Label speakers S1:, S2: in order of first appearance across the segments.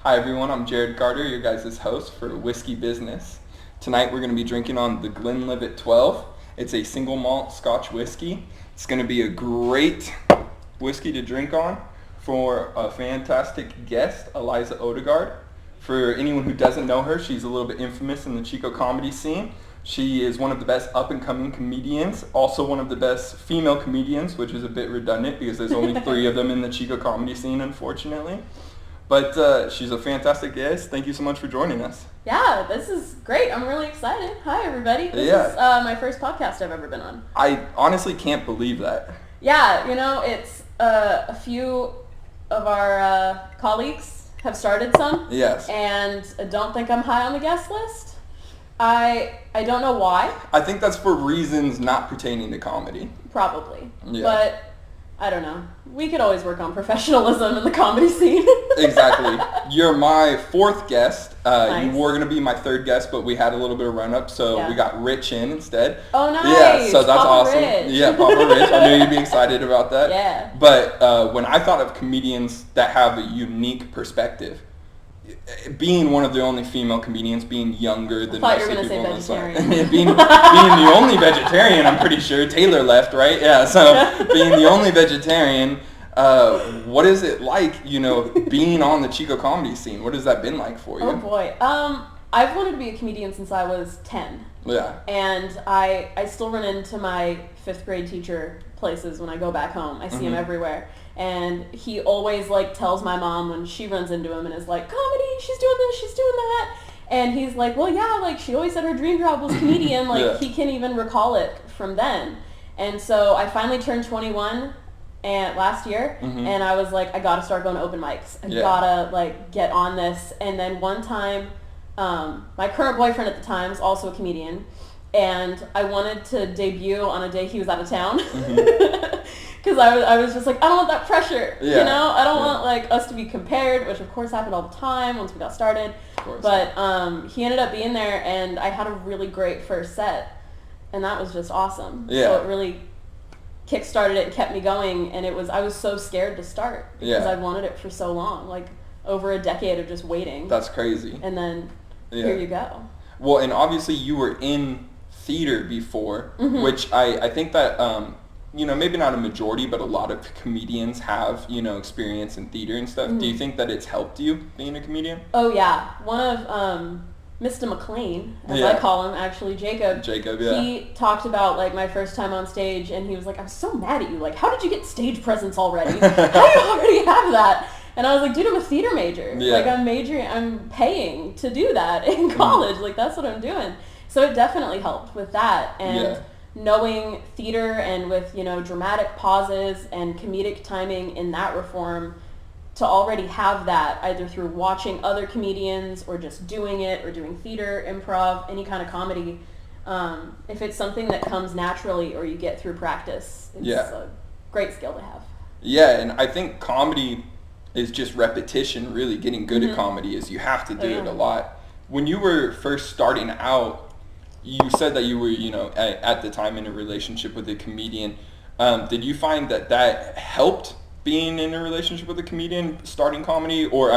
S1: Hi everyone, I'm Jared Carter, your guys' host for Whiskey Business. Tonight we're going to be drinking on the Glenlivet 12. It's a single malt Scotch whiskey. It's going to be a great whiskey to drink on for a fantastic guest, Eliza Odegard. For anyone who doesn't know her, she's a little bit infamous in the Chico comedy scene. She is one of the best up-and-coming comedians, also one of the best female comedians, which is a bit redundant because there's only 3 of them in the Chico comedy scene, unfortunately. But she's a fantastic guest. Thank you so much for joining us.
S2: Yeah, this is great. I'm really excited. Hi, everybody. This is my first podcast I've ever been on.
S1: I honestly can't believe that.
S2: Yeah, it's a few of our colleagues have started some.
S1: Yes.
S2: And I don't think I'm high on the guest list. I don't know why.
S1: I think that's for reasons not pertaining to comedy.
S2: Probably.
S1: Yeah.
S2: But I don't know. We could always work on professionalism in the comedy scene.
S1: Exactly. You're my 4th guest.
S2: Nice.
S1: You were going to be my 3rd guest, but we had a little bit of run-up, so we got Rich in instead.
S2: Oh, nice.
S1: Yeah, so that's
S2: Papa
S1: awesome.
S2: Rich.
S1: Yeah, Papa Rich. I knew you'd be excited about that.
S2: Yeah.
S1: But when I thought of comedians that have a unique perspective, being one of the only female comedians, being younger than most of the people on the side, being the only vegetarian, I'm pretty sure. Taylor left, right? Yeah, so being the only vegetarian, what is it like, being on the Chico comedy scene? What has that been like for you?
S2: Oh boy. I've wanted to be a comedian since I was 10.
S1: Yeah.
S2: And I still run into my 5th grade teacher places when I go back home. I see him everywhere. And he always tells my mom when she runs into him and is like, comedy, she's doing this, she's doing that. And he's like, well, yeah, she always said her dream job was comedian. He can even recall it from then. And so I finally turned 21 last year, and I was like, I gotta start going to open mics. I gotta get on this. And then one time, my current boyfriend at the time was also a comedian, and I wanted to debut on a day he was out of town. Because I was just like, I don't want that pressure, I don't want us to be compared, which of course happened all the time once we got started. But he ended up being there, and I had a really great first set, and that was just awesome.
S1: Yeah.
S2: So it really kick-started it and kept me going, and I was so scared to start because I'd wanted it for so long, over a decade of just waiting.
S1: That's crazy.
S2: And then here you go.
S1: Well, and obviously you were in theater before, which I think that maybe not a majority, but a lot of comedians have, experience in theater and stuff. Do you think that it's helped you being a comedian?
S2: Oh, yeah. One of Mr. McLean, as I call him, actually, Jacob. He talked about, my first time on stage, and he was like, I'm so mad at you. How did you get stage presence already? How do you already have that? And I was like, dude, I'm a theater major.
S1: Yeah.
S2: I'm paying to do that in college. That's what I'm doing. So it definitely helped with that. And knowing theater and with, dramatic pauses and comedic timing in that reform, to already have that either through watching other comedians or just doing it or doing theater, improv, any kind of comedy, if it's something that comes naturally or you get through practice, it's a great skill to have.
S1: Yeah, and I think comedy is just repetition, really. Getting good at comedy is you have to do it a lot. When you were first starting out, you said that you were, at the time in a relationship with a comedian. Did you find that helped being in a relationship with a comedian, starting comedy? Or,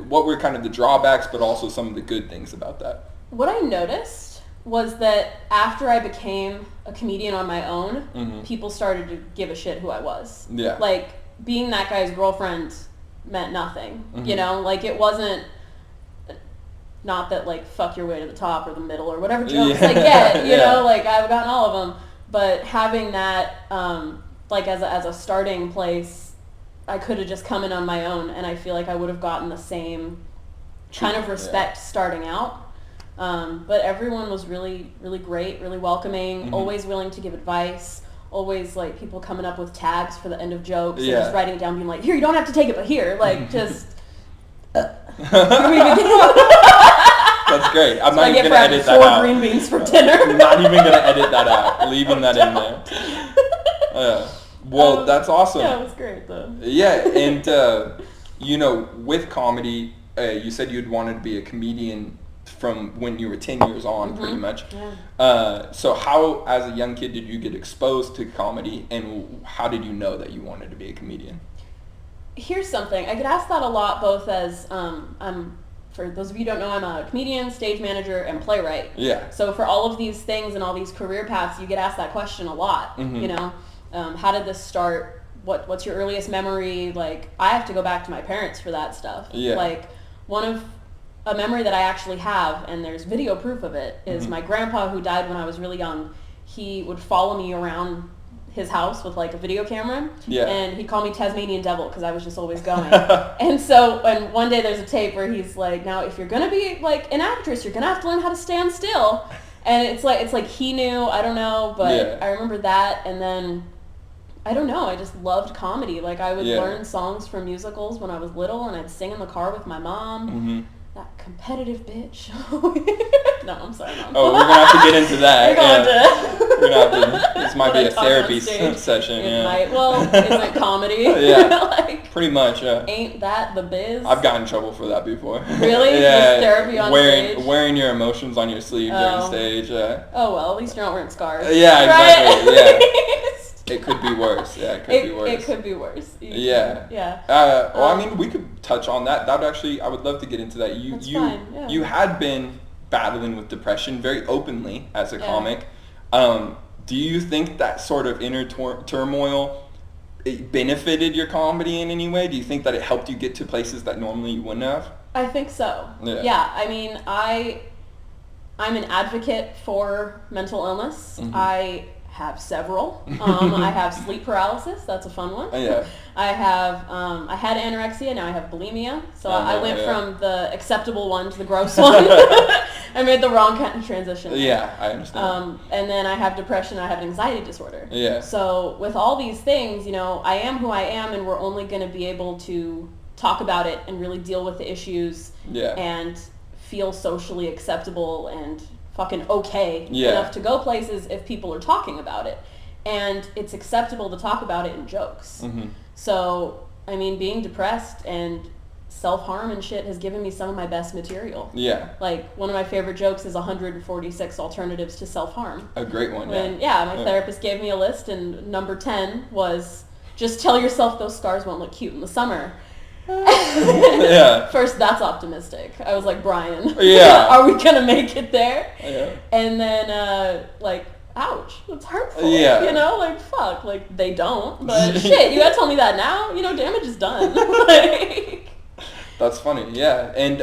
S1: what were kind of the drawbacks, but also some of the good things about that?
S2: What I noticed was that after I became a comedian on my own, people started to give a shit who I was.
S1: Yeah.
S2: Being that guy's girlfriend meant nothing. It wasn't... Not that, fuck your way to the top or the middle or whatever jokes I get, I've gotten all of them. But having that, as a starting place, I could have just come in on my own, and I feel like I would have gotten the same kind of respect starting out. But everyone was really, really great, really welcoming, always willing to give advice, always, people coming up with tags for the end of jokes, and just writing it down, being like, here, you don't have to take it, but here, just...
S1: That's great. I'm not even going to edit that
S2: 4
S1: out.
S2: green beans for dinner.
S1: I'm not even going to edit that out. Leaving that in there. Well, that's awesome.
S2: Yeah, it was great, though.
S1: Yeah, and, with comedy, you said you'd wanted to be a comedian from when you were 10 years on, pretty much.
S2: Yeah.
S1: So how, as a young kid, did you get exposed to comedy, and how did you know that you wanted to be a comedian?
S2: here's something. I get asked that a lot, both as for those of you who don't know, I'm a comedian, stage manager, and playwright.
S1: Yeah.
S2: So for all of these things and all these career paths, you get asked that question a lot. You know, how did this start? What's your earliest memory? Like, I have to go back to my parents for that stuff.
S1: Yeah.
S2: Like, a memory that I actually have, and there's video proof of it, is my grandpa, who died when I was really young. He would follow me around his house with like a video camera, and he'd call me Tasmanian Devil because I was just always going. And one day there's a tape where he's like, now if you're gonna be like an actress, you're gonna have to learn how to stand still. And it's like he knew, I don't know, but I remember that. And then I don't know, I just loved comedy. Like, I would learn songs from musicals when I was little, and I'd sing in the car with my mom. That competitive bitch. No, I'm sorry, Mom.
S1: Oh, we're going to have to get into that.
S2: We're going
S1: to. This might be a therapy session.
S2: It might. Well, is it comedy?
S1: Like, pretty much,
S2: Ain't that the biz?
S1: I've gotten in trouble for that before.
S2: Really?
S1: Yeah.
S2: Therapy on stage?
S1: Wearing your emotions on your sleeve during stage.
S2: Oh, well, at least you're not wearing scars.
S1: Yeah, exactly.
S2: Right?
S1: Yeah. It could be worse. Yeah, it could be worse.
S2: It could be worse.
S1: Yeah.
S2: Yeah.
S1: Well, I mean, we could touch on that. That would actually, I would love to get into that. You had been battling with depression very openly as a comic. Do you think that sort of inner turmoil, it benefited your comedy in any way? Do you think that it helped you get to places that normally you wouldn't have?
S2: I think so. Yeah. I mean, I'm an advocate for mental illness. I have several. I have sleep paralysis. That's a fun one.
S1: Yeah.
S2: I had anorexia. Now I have bulimia. So I went from the acceptable one to the gross one. I made the wrong kind of transition.
S1: Yeah, I understand.
S2: And then I have depression. I have an anxiety disorder.
S1: Yeah.
S2: So with all these things, you know, I am who I am, and we're only going to be able to talk about it and really deal with the issues and feel socially acceptable and fucking okay enough to go places if people are talking about it. And it's acceptable to talk about it in jokes. So, I mean, being depressed and self-harm and shit has given me some of my best material. Yeah. Like, one of my favorite jokes is 146 alternatives to self-harm.
S1: A great one,
S2: my therapist gave me a list, and number 10 was, just tell yourself those scars won't look cute in the summer. First, that's optimistic. I was like, Brian, are we gonna make it there? And then ouch, that's hurtful. You know, like, fuck, like, they don't, but shit, you gotta tell me that now, you know, damage is done. Like,
S1: that's funny, and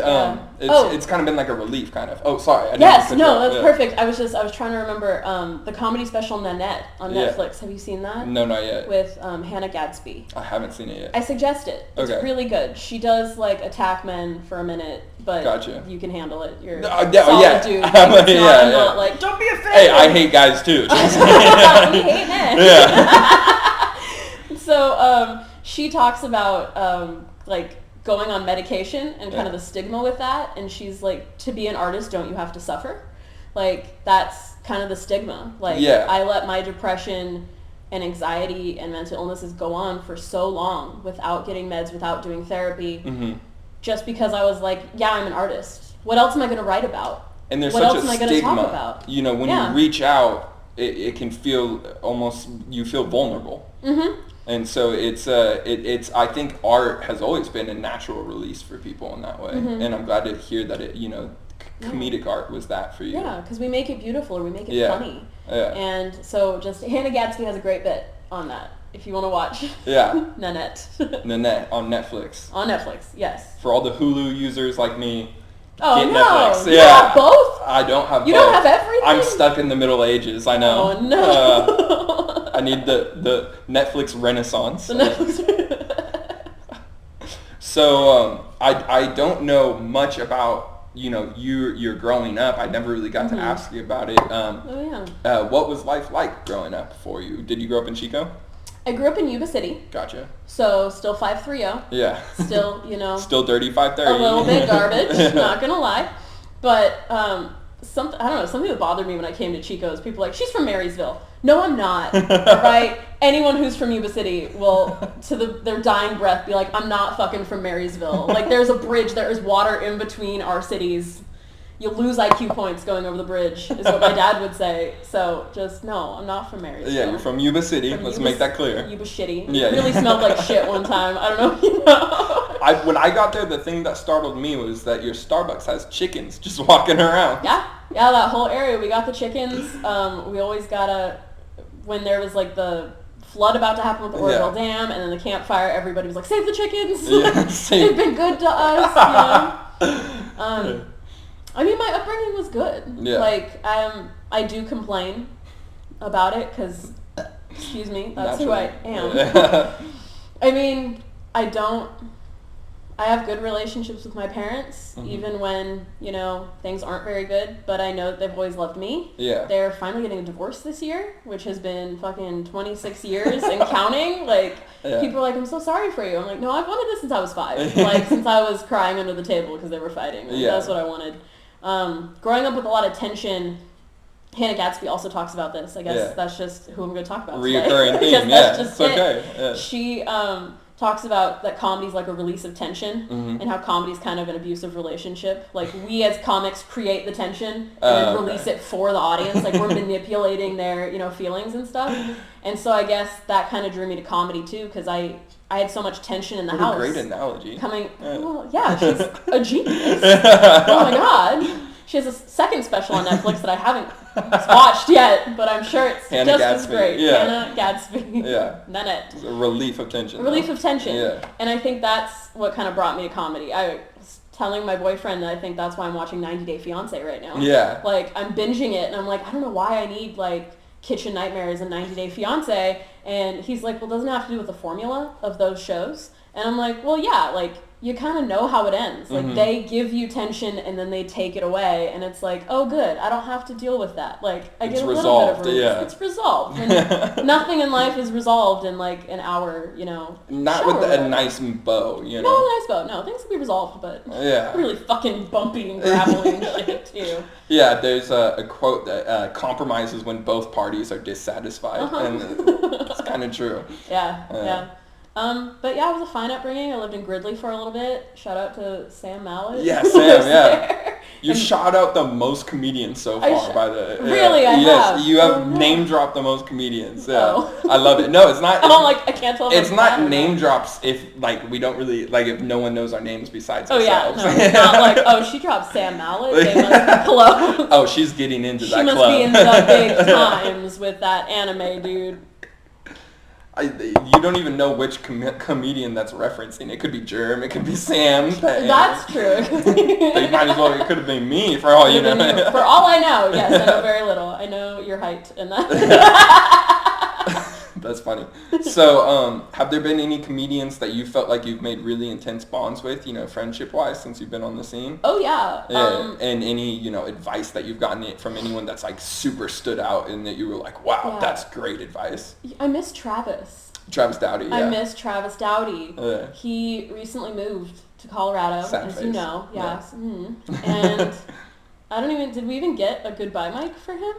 S1: it's kind of been like a relief, kind of. Oh, sorry.
S2: That's perfect. I was trying to remember the comedy special Nanette on Netflix. Have you seen that?
S1: No, not yet.
S2: With Hannah Gadsby.
S1: I haven't seen it yet.
S2: I suggest it. It's really good. She does like attack men for a minute, but you can handle it. You're a solid dude. I'm not like, don't be offended.
S1: Hey, I hate guys too.
S2: We hate men. So she talks about like going on medication and kind of the stigma with that, and she's like, to be an artist, don't you have to suffer? Like, that's kind of the stigma. Like, I let my depression and anxiety and mental illnesses go on for so long without getting meds, without doing therapy, just because I was like, I'm an artist. What else am I going to write about?
S1: And there's
S2: what
S1: such
S2: else
S1: a
S2: am I going to talk about?
S1: You know, when you reach out, it can feel almost, you feel vulnerable. And so it's I think art has always been a natural release for people in that way. And I'm glad to hear that it, you know, comedic art was that for you. Yeah,
S2: because we make it beautiful, or we make it funny. And so just Hannah Gadsby has a great bit on that, if you want to watch. Nanette.
S1: Nanette on Netflix.
S2: On Netflix, yes.
S1: For all the Hulu users like me,
S2: get
S1: Netflix.
S2: You have both?
S1: I don't have both.
S2: You don't have everything?
S1: I'm stuck in the Middle Ages, I know.
S2: Oh, no.
S1: I need the Netflix renaissance. So I don't know much about, you know, you're growing up. I never really got to ask you about it. What was life like growing up for you? Did you grow up in Chico?
S2: I grew up in Yuba City.
S1: Gotcha.
S2: So still 530.
S1: Yeah.
S2: Still, you know.
S1: Still dirty 530.
S2: A little bit garbage, not gonna lie. But something that bothered me when I came to Chico is people like, she's from Marysville. No, I'm not. Right? Anyone who's from Yuba City will, to their dying breath, be like, I'm not fucking from Marysville. Like, there's a bridge, there is water in between our cities. you lose IQ points going over the bridge, is what my dad would say. So just, no, I'm not from Marysville.
S1: Yeah, you're from Yuba City. Let's make that clear.
S2: Yuba Shitty.
S1: Yeah.
S2: It really smelled like shit one time. I don't know if you know.
S1: When I got there, the thing that startled me was that your Starbucks has chickens just walking around.
S2: Yeah, that whole area. We got the chickens. We always when there was like the flood about to happen with the Odegard Dam, and then the campfire, everybody was like, save the chickens.
S1: Yeah,
S2: they've been good to us, I mean, my upbringing was good.
S1: Yeah.
S2: Like, I do complain about it because, excuse me, that's who I am. I mean, I have good relationships with my parents, even when, things aren't very good, but I know that they've always loved me.
S1: Yeah.
S2: They're finally getting a divorce this year, which has been fucking 26 years and counting. Like, people are like, I'm so sorry for you. I'm like, no, I've wanted this since I was 5. Like, since I was crying under the table because they were fighting. Like, that's what I wanted. Growing up with a lot of tension, Hannah Gadsby also talks about this. I guess that's just who I'm going to talk about today.
S1: Reoccurring theme, it's okay. Yeah.
S2: She talks about that comedy's like a release of tension and how comedy's kind of an abusive relationship. Like, we as comics create the tension and then release it for the audience. Like, we're manipulating their, feelings and stuff. And so I guess that kind of drew me to comedy too, because I had so much tension in the house.
S1: What a great analogy.
S2: She's a genius. Oh my God. She has a second special on Netflix that I haven't watched yet, but I'm sure it's
S1: Hannah
S2: just
S1: Gadsby.
S2: as great.
S1: Yeah.
S2: Hannah Gadsby.
S1: Yeah.
S2: Nanette.
S1: It's a relief of tension.
S2: Of tension.
S1: Yeah. And
S2: I think that's what kind of brought me to comedy. I was telling my boyfriend that I think that's why I'm watching 90 Day Fiancé right now.
S1: Yeah.
S2: Like, I'm binging it, and I'm like, I don't know why I need, like, kitchen nightmares and 90 Day Fiancé. And he's like, well, doesn't it have to do with the formula of those shows? And I'm like, well, yeah, like, you kind of know how it ends. Like, they give you tension and then they take it away, and it's like, oh, good, I don't have to deal with that. Like, I get a little bit of relief.
S1: Yeah.
S2: It's resolved. And nothing in life is resolved in, like, an hour,
S1: Not with a nice bow,
S2: Not with a nice bow. No, things can be resolved, but really fucking bumpy and gravelly and shit, too.
S1: Yeah, there's a quote that compromises when both parties are dissatisfied, and it's kind of true.
S2: Yeah. But yeah, it was a fine upbringing. I lived in Gridley for a little bit. Shout out to Sam Mallet.
S1: Yeah, Sam, yeah. You shot out the most comedians so far by the...
S2: Really? I have?
S1: Yes, you have name dropped the most comedians. Yeah. Oh. I love it. No, it's not...
S2: I can't tell if
S1: it's not name drops if, like, we don't really... Like, if no one knows our names besides ourselves.
S2: Oh, yeah. No, it's not like, she dropped Sam Mallet. They must be close.
S1: Oh, she's getting into that club.
S2: She must be in the big times with that anime dude.
S1: You don't even know which comedian that's referencing. It could be Germ. It could be Sam.
S2: That's true.
S1: They might as well. It could have been me for all you know.
S2: For all I know, yes, I know very little. I know your height and that.
S1: That's funny. So, have there been any comedians that you felt like you've made really intense bonds with, friendship-wise, since you've been on the scene?
S2: Oh, yeah.
S1: And any, advice that you've gotten from anyone that's, like, super stood out and that you were like, wow, that's great advice?
S2: I miss Travis.
S1: Travis Dowdy, yeah.
S2: I miss Travis Dowdy. He recently moved to Colorado, you know. Yes. And did we even get a goodbye mic for him?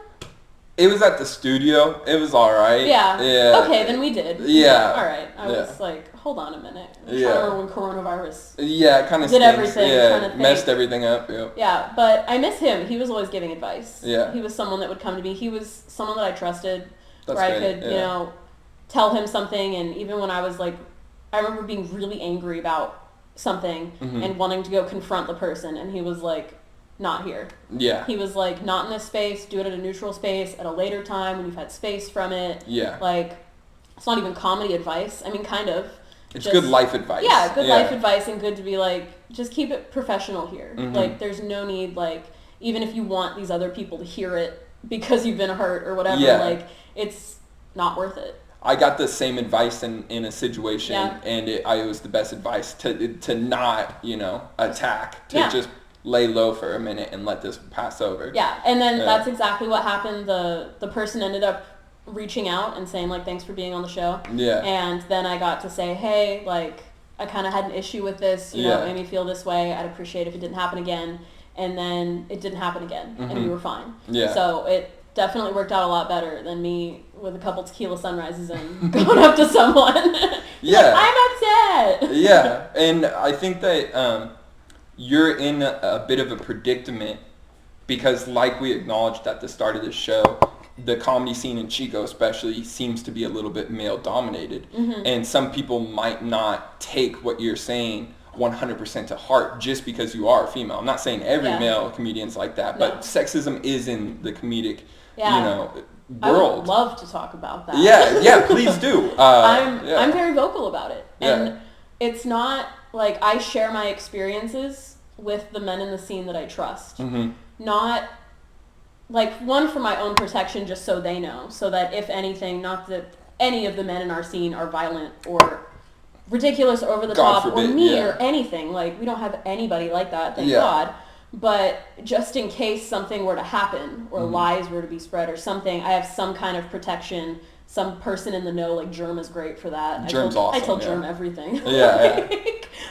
S1: It was at the studio. It was all right.
S2: Yeah. Okay, then we did.
S1: Yeah.
S2: All right. I was like, hold on a minute. I'm trying to remember when coronavirus
S1: it kind of
S2: did everything.
S1: Yeah, messed everything up. Yep.
S2: Yeah, but I miss him. He was always giving advice.
S1: Yeah.
S2: He was someone that would come to me. He was someone that I trusted,
S1: That's
S2: where
S1: great.
S2: I could, tell him something. And even when I was like, I remember being really angry about something and wanting to go confront the person, and he was like, not here.
S1: Yeah.
S2: He was like, not in this space, do it at a neutral space at a later time when you've had space from it.
S1: Yeah.
S2: Like, it's not even comedy advice. I mean, kind of.
S1: It's good life advice.
S2: Yeah, good life advice, and good to be like, just keep it professional here. Like, there's no need, like, even if you want these other people to hear it because you've been hurt or whatever, like, it's not worth it.
S1: I got the same advice in a situation, and it was the best advice to not, attack, to just lay low for a minute and let this pass over.
S2: Yeah, and then that's exactly what happened. The person ended up reaching out and saying, like, thanks for being on the show.
S1: Yeah.
S2: And then I got to say, hey, like, I kind of had an issue with this, it made me feel this way. I'd appreciate if it didn't happen again. And then it didn't happen again, and we were fine.
S1: Yeah.
S2: So it definitely worked out a lot better than me with a couple tequila sunrises and going up to someone.
S1: Yeah.
S2: Like, I'm upset.
S1: Yeah, and I think that you're in a bit of a predicament because like we acknowledged at the start of this show, the comedy scene in Chico especially seems to be a little bit male dominated. And some people might not take what you're saying 100% to heart just because you are a female. I'm not saying every male comedian's like that, but sexism is in the comedic, you know, world.
S2: I would love to talk about that.
S1: Yeah, please do.
S2: I'm very vocal about it. And it's not like I share my experiences with the men in the scene that I trust. Not like, one, for my own protection, just so they know, so that if anything, not that any of the men in our scene are violent or ridiculous or over the top or mean or anything. Like, we don't have anybody like that, thank God. But just in case something were to happen or lies were to be spread or something, I have some kind of protection. Some person in the know, like Germ is great for that.
S1: Germ's awesome.
S2: I tell Germ everything.
S1: Yeah.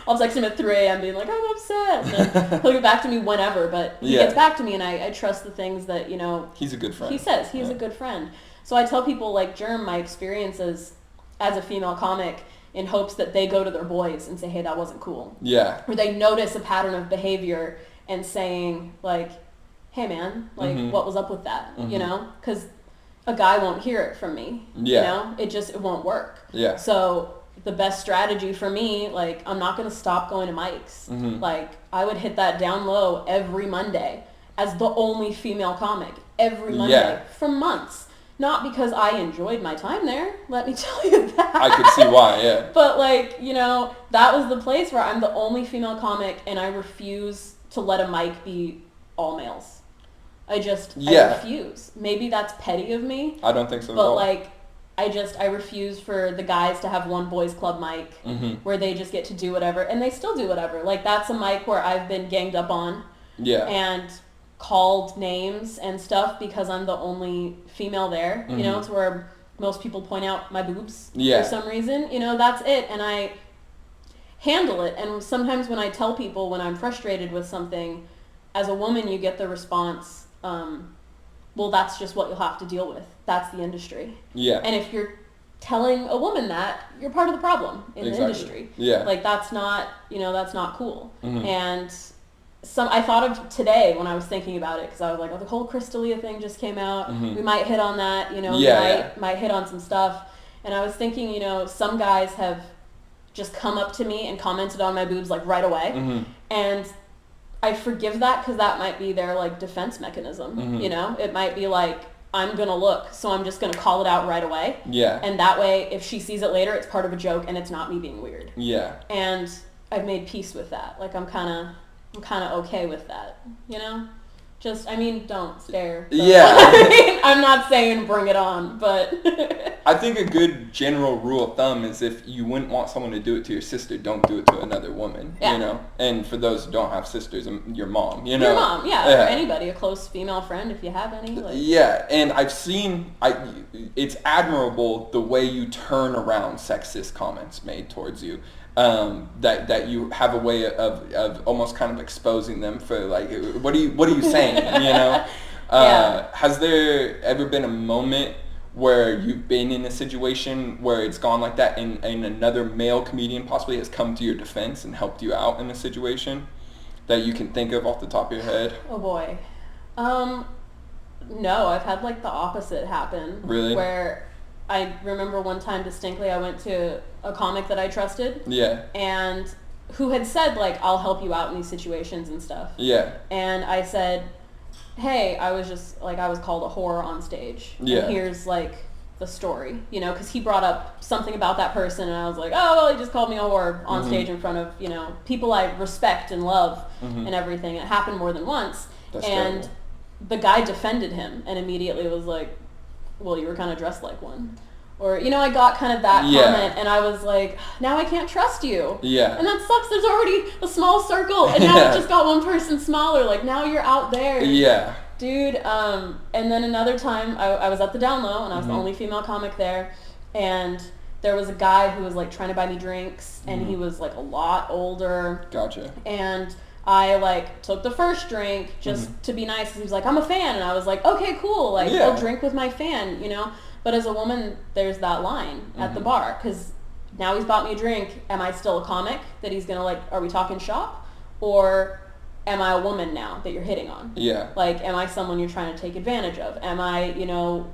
S2: I'll text him at 3 a.m. being like, I'm upset. And then he'll get back to me whenever, but he gets back to me, and I trust the things that, you know...
S1: He's a good friend.
S2: He says he's a good friend. So I tell people like Germ my experiences as a female comic in hopes that they go to their boys and say, hey, that wasn't cool. Yeah. Or they notice a pattern of behavior and saying, like, hey, man, like, what was up with that, you know? Because a guy won't hear it from me, you know? It won't work. Yeah. So the best strategy for me, like, I'm not going to stop going to mics. Like, I would hit that down low every Monday as the only female comic every Monday for months. Not because I enjoyed my time there, let me tell you that.
S1: I could see why,
S2: But, like, you know, that was the place where I'm the only female comic, and I refuse to let a mic be all males. I refuse. Maybe that's petty of me.
S1: I don't think so at
S2: all.
S1: But,
S2: like, I refuse for the guys to have one boys club mic where they just get to do whatever, and they still do whatever. Like, that's a mic where I've been ganged up on. Yeah. And called names and stuff because I'm the only female there. You know, it's where most people point out my boobs for some reason. You know, that's it. And I handle it. And sometimes when I tell people when I'm frustrated with something, as a woman, you get the response, well, that's just what you'll have to deal with. That's the industry. Yeah. And if you're telling a woman that, you're part of the problem in the industry. Yeah. Like, that's not, you know, that's not cool. And I thought of today when I was thinking about it, because I was like, oh, the whole Crystalia thing just came out. We might hit on that, you know, might hit on some stuff. And I was thinking, you know, some guys have just come up to me and commented on my boobs, like, right away. And I forgive that because that might be their, like, defense mechanism, you know? It might be like, I'm going to look, so I'm just going to call it out right away. Yeah. And that way, if she sees it later, it's part of a joke and it's not me being weird. Yeah. And I've made peace with that. Like, I'm kind of okay with that, you know? Just, I mean, don't stare. Yeah. I mean, I'm not saying bring it on, but...
S1: I think a good general rule of thumb is if you wouldn't want someone to do it to your sister, don't do it to another woman, you know? And for those who don't have sisters, your mom, you know?
S2: Your mom, or anybody, a close female friend, if you have any. Like.
S1: Yeah, and I've seen, it's admirable the way you turn around sexist comments made towards you. That you have a way of almost kind of exposing them for, like, what are you saying, you know? Has there ever been a moment where you've been in a situation where it's gone like that and another male comedian possibly has come to your defense and helped you out in a situation that you can think of off the top of your head?
S2: Oh boy. No, I've had, like, the opposite happen.
S1: Really?
S2: Where I remember one time distinctly I went to a comic that I trusted. Yeah. And who had said, like, I'll help you out in these situations and stuff. Yeah. And I said, hey, I was called a whore on stage. Yeah. And here's, like, the story, you know, because he brought up something about that person, and I was like, oh, well, he just called me a whore on stage in front of, you know, people I respect and love and everything. It happened more than once.
S1: That's
S2: and
S1: terrible.
S2: The guy defended him and immediately was like, well, you were kind of dressed like one. Or, you know, I got kind of that comment, and I was like, now I can't trust you. Yeah. And that sucks. There's already a small circle, and now I've just got one person smaller. Like, now you're out there. Yeah. Dude, and then another time, I was at the Down Low, and I was the only female comic there, and there was a guy who was, like, trying to buy me drinks, and he was, like, a lot older.
S1: Gotcha.
S2: And I, like, took the first drink just to be nice, because he was like, I'm a fan, and I was like, okay, cool, like, I'll drink with my fan, you know? But as a woman, there's that line at the bar, because now he's bought me a drink. Am I still a comic that he's going to, like, are we talking shop? Or am I a woman now that you're hitting on?
S1: Yeah.
S2: Like, am I someone you're trying to take advantage of? Am I,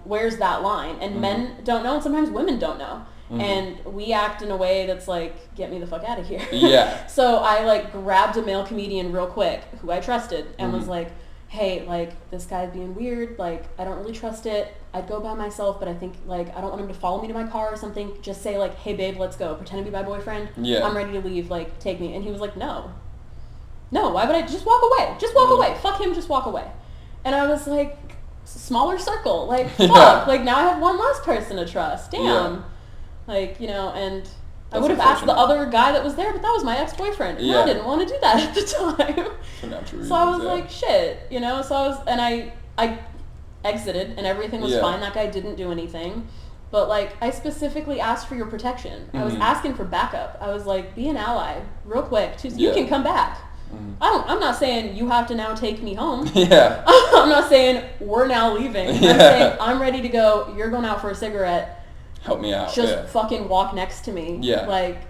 S2: where's that line? And men don't know, and sometimes women don't know. And we act in a way that's like, get me the fuck out of here.
S1: Yeah.
S2: So I like grabbed a male comedian real quick who I trusted and was like, hey, like, this guy's being weird. Like, I don't really trust it. I'd go by myself, but I think, like, I don't want him to follow me to my car or something. Just say, like, hey, babe, let's go. Pretend to be my boyfriend.
S1: Yeah.
S2: I'm ready to leave. Like, take me. And he was like, no. No, why would I? Just walk away. Just walk away. Fuck him, just walk away. And I was like, smaller circle. Like, fuck.
S1: Yeah.
S2: Like, now I have one less person to trust. Damn.
S1: Yeah.
S2: Like, and
S1: That's
S2: I would have asked the
S1: unfortunate.
S2: other guy that was there, but that was my ex-boyfriend. And
S1: Yeah.
S2: I didn't want to do that at the time.
S1: For natural
S2: So I was
S1: reasons,
S2: like, shit, So I was, and I exited, and everything was fine. That guy didn't do anything. But, like, I specifically asked for your protection. I was asking for backup. I was like, be an ally, real quick. You can come back. I'm not saying you have to now take me home.
S1: Yeah.
S2: I'm not saying we're now leaving. I'm saying I'm ready to go. You're going out for a cigarette.
S1: Help me out.
S2: Just fucking walk next to me.
S1: Yeah.
S2: Like,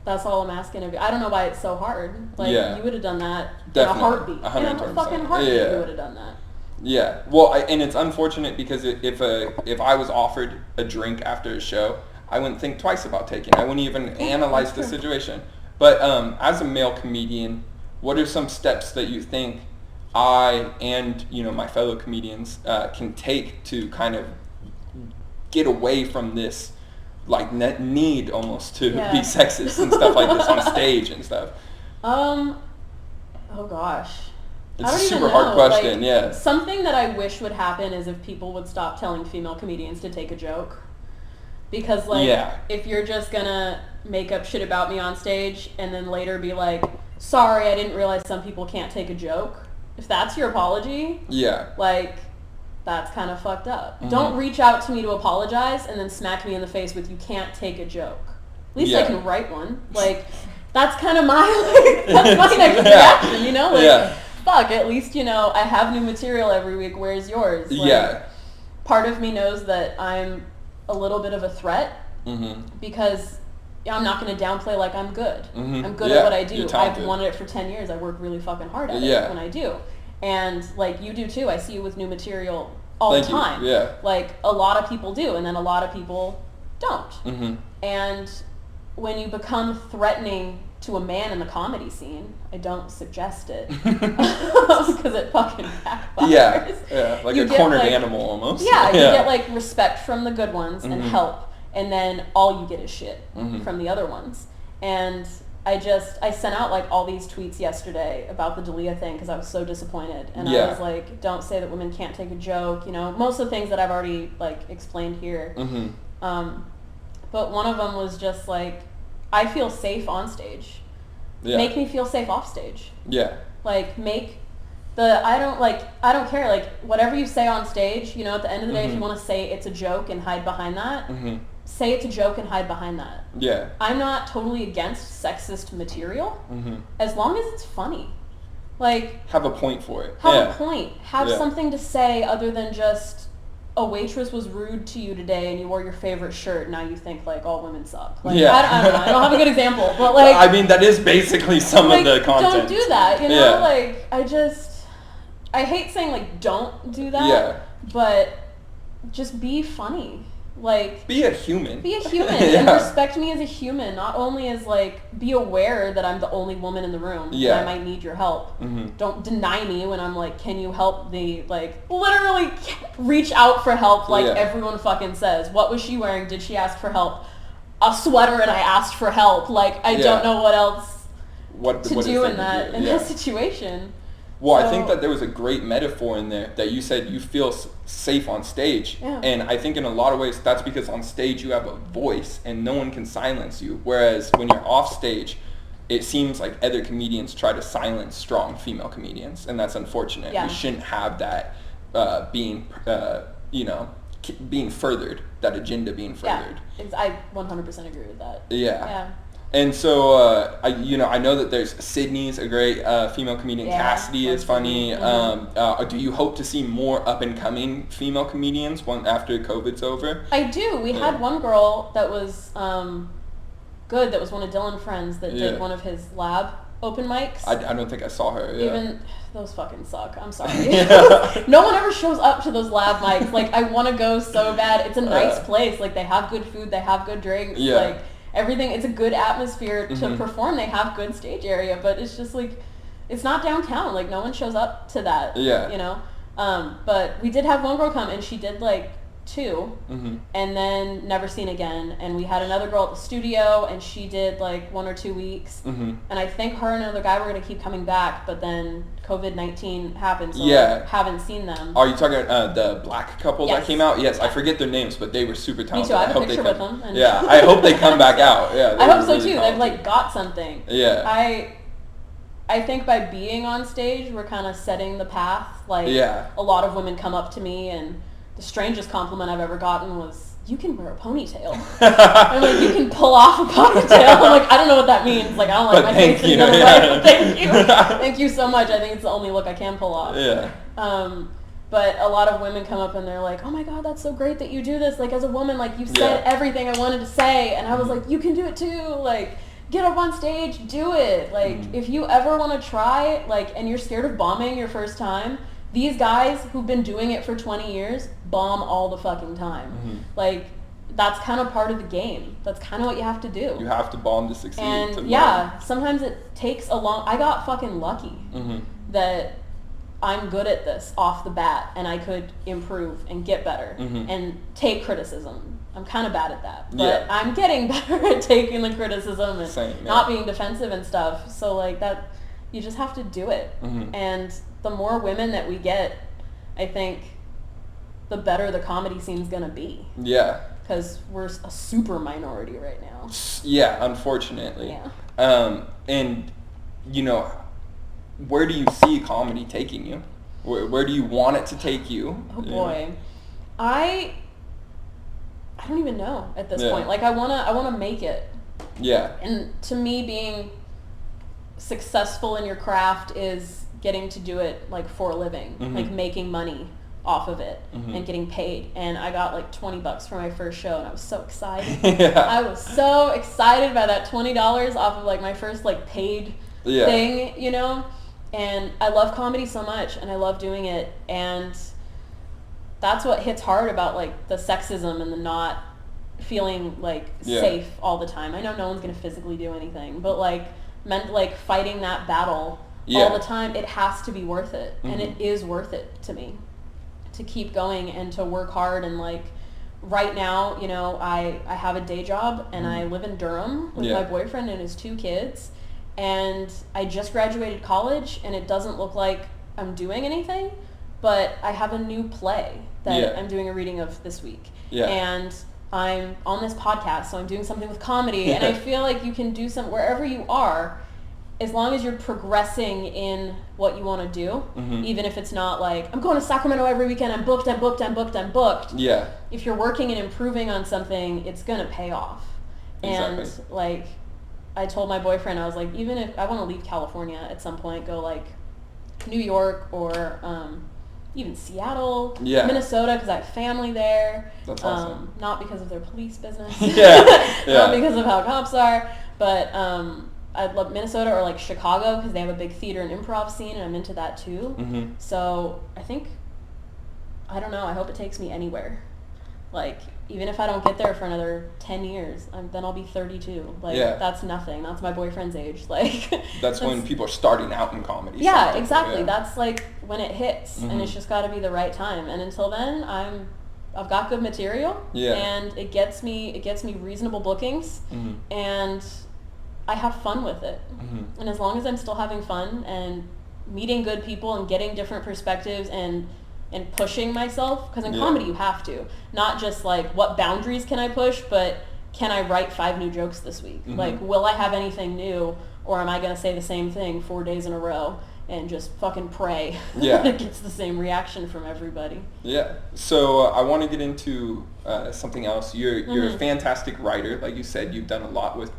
S2: that's all I'm asking of you. I don't know why it's so hard. Like, you would have done that
S1: Definitely.
S2: in a heartbeat.
S1: 110%.
S2: In a fucking heartbeat, you would have done that.
S1: Yeah. Well, and it's unfortunate because if I was offered a drink after a show, I wouldn't think twice about taking it. I wouldn't even analyze the situation. But as a male comedian, what are some steps that you think I and my fellow comedians can take to kind of get away from this like need almost to be sexist and stuff like this on stage and stuff?
S2: Oh gosh.
S1: It's a super hard question, yeah.
S2: Something that I wish would happen is if people would stop telling female comedians to take a joke. Because, if you're just gonna make up shit about me on stage and then later be like, sorry, I didn't realize some people can't take a joke. If that's your apology, that's kind of fucked up. Don't reach out to me to apologize and then smack me in the face with, you can't take a joke. At least I can write one. Like, that's kind of my, that's my next reaction, fuck, at least, I have new material every week. Where's yours? Part of me knows that I'm a little bit of a threat because I'm not going to downplay like I'm good. I'm good at what I do. I've wanted it for 10 years. I work really fucking hard at it when I do. And, like, you do too. I see you with new material all the time. Like, a lot of people do, and then a lot of people don't. And when you become threatening to a man in the comedy scene, I don't suggest it because it fucking backfires.
S1: Like you a cornered animal almost.
S2: You get like respect from the good ones and help, and then all you get is shit from the other ones. And I sent out like all these tweets yesterday about the Dalia thing because I was so disappointed, and I was like, don't say that women can't take a joke, most of the things that I've already like explained here. But one of them was just like, I feel safe on stage. Make me feel safe off stage. Like, make I don't care, like, whatever you say on stage, at the end of the day, if you want to say it's a joke and hide behind that, say it's a joke and hide behind that. I'm not totally against sexist material, as long as it's funny. Like,
S1: have a point for it.
S2: Have a point. Have something to say other than just, a waitress was rude to you today and you wore your favorite shirt, now you think like all women suck. Like, I don't know, I don't have a good example, but like,
S1: I mean, that is basically some of the content.
S2: Don't do that, like, I hate saying like don't do that, but just be funny. Like,
S1: be a human.
S2: And respect me as a human, not only as like, be aware that I'm the only woman in the room and I might need your help. Don't deny me when I'm like, can you help me? Like, literally reach out for help like everyone fucking says. What was she wearing? Did she ask for help? A sweater and I asked for help. Like, I don't know what else to do in that situation.
S1: Well, I think that there was a great metaphor in there that you said you feel safe on stage. And I think in a lot of ways that's because on stage you have a voice and no one can silence you. Whereas when you're off stage, it seems like other comedians try to silence strong female comedians. And that's unfortunate. We shouldn't have that being furthered, that agenda being furthered.
S2: I 100% agree with that.
S1: And so, I know that there's Sydney's a great female comedian. Cassidy is funny. Do you hope to see more up-and-coming female comedians after COVID's over?
S2: I do. We had one girl that was good, that was one of Dylan's friends that did one of his lab open mics.
S1: I don't think I saw her. Yeah.
S2: Even those fucking suck. I'm sorry.
S1: Yeah.
S2: No one ever shows up to those lab mics. Like, I want to go so bad. It's a nice place. Like, they have good food. They have good drinks.
S1: Yeah.
S2: Like, everything. It's a good atmosphere to
S1: Mm-hmm.
S2: perform. They have good stage area, but it's just like, it's not downtown. Like, no one shows up to that.
S1: Yeah.
S2: You know. But we did have one girl come, and she did like 2,
S1: Mm-hmm.
S2: and then never seen again. And we had another girl at the studio, and she did like 1 or 2 weeks.
S1: Mm-hmm.
S2: And I think her and another guy were going to keep coming back, but then COVID-19 happened, so
S1: Yeah.
S2: I haven't seen them.
S1: Are you talking the black couple that
S2: Yes.
S1: came out? Yes, I
S2: Yeah.
S1: forget their names, but they were super
S2: Me
S1: talented.
S2: too. I have a
S1: hope
S2: picture
S1: they
S2: with
S1: come.
S2: them. And
S1: Yeah, I hope they come back out. Yeah,
S2: I
S1: they
S2: hope
S1: were
S2: so
S1: really
S2: too. They've
S1: talented.
S2: like got something.
S1: Yeah.
S2: I think by being on stage, we're kind of setting the path. Like,
S1: Yeah.
S2: a lot of women come up to me, and the strangest compliment I've ever gotten was, "You can wear a ponytail." I'm like, "You can pull off a ponytail." I'm like, I don't know what that means. Like, I don't like
S1: But
S2: my
S1: thank
S2: face
S1: you,
S2: any other
S1: yeah.
S2: way, but thank you. Thank you so much. I think it's the only look I can pull off.
S1: Yeah.
S2: But a lot of women come up and they're like, "Oh my God, that's so great that you do this. Like, as a woman, like, you've said
S1: Yeah.
S2: everything I wanted to say." And I was like, "You can do it too. Like, get up on stage, do it. Like, if you ever want to try, like, and you're scared of bombing your first time, these guys who've been doing it for 20 years bomb all the fucking time.
S1: Mm-hmm.
S2: Like, that's kind of part of the game. That's kind of what you have to do."
S1: You have to bomb to succeed.
S2: And
S1: to
S2: yeah, sometimes it takes a long... I got fucking lucky
S1: Mm-hmm.
S2: that I'm good at this off the bat, and I could improve and get better
S1: Mhm.
S2: and take criticism. I'm kind of bad at that, but
S1: Yeah.
S2: I'm getting better at taking the criticism and
S1: Same, yeah.
S2: not being defensive and stuff. So like that, you just have to do it.
S1: Mhm.
S2: And the more women that we get, I think the better the comedy scene's gonna be,
S1: Yeah.
S2: because we're a super minority right now.
S1: Yeah, unfortunately.
S2: Yeah.
S1: And, you know, where do you see comedy taking you? Where do you want it to take you?
S2: Oh boy. I don't even know at this
S1: Yeah.
S2: point. Like, I wanna make it.
S1: Yeah.
S2: And to me, being successful in your craft is getting to do it like for a living,
S1: Mhm.
S2: like making money off of it
S1: Mhm.
S2: and getting paid. And I got like $20 for my first show, and I was so excited.
S1: Yeah.
S2: I was so excited by that $20 off of like my first like paid
S1: Yeah.
S2: thing, you know? And I love comedy so much, and I love doing it. And that's what hits hard about like the sexism and the not feeling like
S1: Yeah.
S2: safe all the time. I know no one's gonna physically do anything, but like fighting that battle
S1: Yeah.
S2: all the time, it has to be worth it. And
S1: Mhm.
S2: it is worth it to me to keep going and to work hard. And like right now, you know, I have a day job, and I live in Durham with
S1: Yeah.
S2: my boyfriend and his 2 kids, and I just graduated college, and it doesn't look like I'm doing anything, but I have a new play that
S1: Yeah.
S2: I'm doing a reading of this week.
S1: Yeah.
S2: And I'm on this podcast, so I'm doing something with comedy, and I feel like you can do some wherever you are, as long as you're progressing in what you want to do,
S1: Mhm.
S2: even if it's not like, I'm going to Sacramento every weekend, I'm booked.
S1: Yeah.
S2: If you're working and improving on something, it's going to pay off. And
S1: Exactly.
S2: like, I told my boyfriend, I was like, even if I want to leave California at some point, go like New York or even Seattle,
S1: Yeah.
S2: Minnesota, because I have family there.
S1: That's awesome.
S2: Not because of their police business.
S1: Yeah, yeah.
S2: Not because of how cops are, but I'd love Minnesota or like Chicago, because they have a big theater and improv scene, and I'm into that too.
S1: Mm-hmm.
S2: So I don't know, I hope it takes me anywhere. Like, even if I don't get there for another 10 years, then I'll be 32. Like,
S1: Yeah.
S2: that's nothing. That's my boyfriend's age. Like,
S1: That's when people are starting out in comedy.
S2: yeah,
S1: sometimes.
S2: exactly.
S1: Yeah.
S2: That's like when it hits, and
S1: Mhm.
S2: it's just got to be the right time. And until then, I've got good material,
S1: Yeah.
S2: and it gets me reasonable bookings,
S1: Mhm.
S2: and I have fun with it.
S1: Mhm.
S2: And as long as I'm still having fun and meeting good people and getting different perspectives and pushing myself, because in
S1: Yeah.
S2: comedy you have to, not just like what boundaries can I push, but can I write 5 new jokes this week?
S1: Mhm.
S2: Like, will I have anything new, or am I going to say the same thing 4 days in a row and just fucking pray
S1: Yeah.
S2: that it gets the same reaction from everybody?
S1: Yeah. So I want to get into something else. You're a
S2: Mhm.
S1: fantastic writer. Like you said, you've done a lot with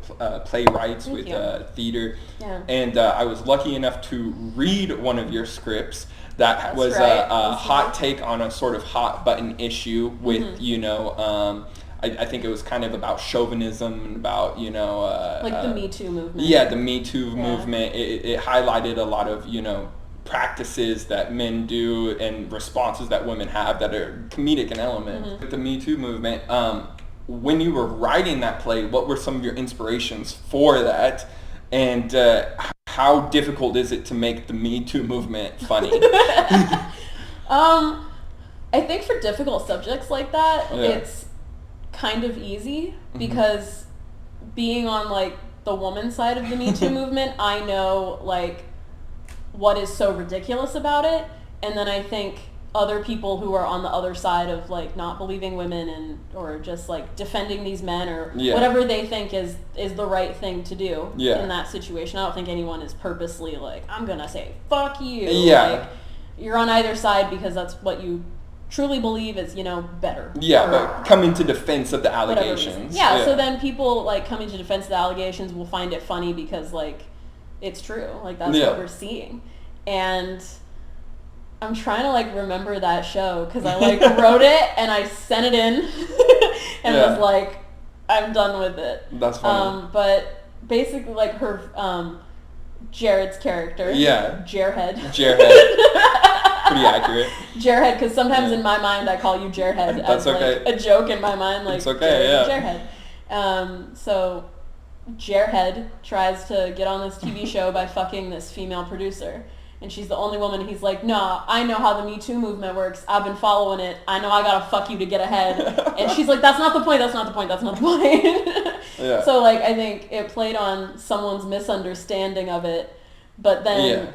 S1: playwrights,
S2: Thank
S1: with
S2: you.
S1: theater.
S2: Yeah.
S1: And I was lucky enough to read one of your scripts that
S2: That's
S1: was
S2: right.
S1: a
S2: That's
S1: hot
S2: right.
S1: take on a sort of hot button issue with,
S2: Mhm.
S1: you know, I think it was kind of about chauvinism and about,
S2: like the Me Too movement.
S1: Yeah, the Me Too movement. It highlighted a lot of, practices that men do and responses that women have that are comedic in element. With the Me Too movement, when you were writing that play, what were some of your inspirations for that? And how difficult is it to make the Me Too movement funny?
S2: I think for difficult subjects like that, it's kind of easy because being on like the woman side of the Me Too movement, I know like what is so ridiculous about it, and then I think other people who are on the other side of like not believing women and or just like defending these men or whatever they think is the right thing to do in that situation. I don't think anyone is purposely like, I'm gonna say fuck you. Like, you're on either side because that's what you truly believe is, better.
S1: Yeah, but come into defense of the allegations.
S2: Yeah, so then people like coming to defense of the allegations will find it funny because like it's true. Like that's what we're seeing. And I'm trying to like remember that show because I like wrote it and I sent it in and was like, I'm done with it.
S1: That's funny.
S2: But basically like her Jared's character.
S1: Yeah.
S2: Jarhead.
S1: Pretty accurate.
S2: Jarhead, because sometimes in my mind I call you Jarhead as like a joke in my mind. Like
S1: it's okay,
S2: Jarhead. So Jarhead tries to get on this TV show by fucking this female producer. And she's the only woman. He's like, no, I know how the Me Too movement works. I've been following it. I know I gotta fuck you to get ahead. And she's like, that's not the point. So like, I think it played on someone's misunderstanding of it. But then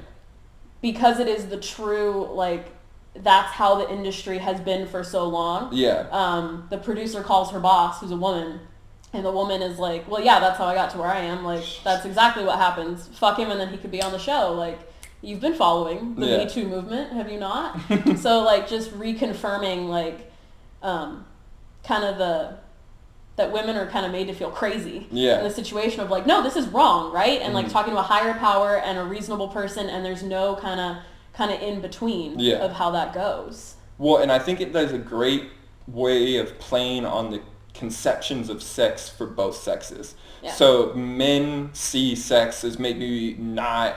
S2: because it is the true, like, that's how the industry has been for so long. The producer calls her boss, who's a woman. And the woman is like, well, yeah, that's how I got to where I am. Like, that's exactly what happens. Fuck him and then he could be on the show. Like, you've been following the Me Too movement, have you not? So, like, just reconfirming, like, kind of that women are kind of made to feel crazy in the situation of, like, no, this is wrong, right? And, like, talking to a higher power and a reasonable person, and there's no kind of in between of how that goes.
S1: Well, and I think it does a great way of playing on the conceptions of sex for both sexes. So men see sex as maybe not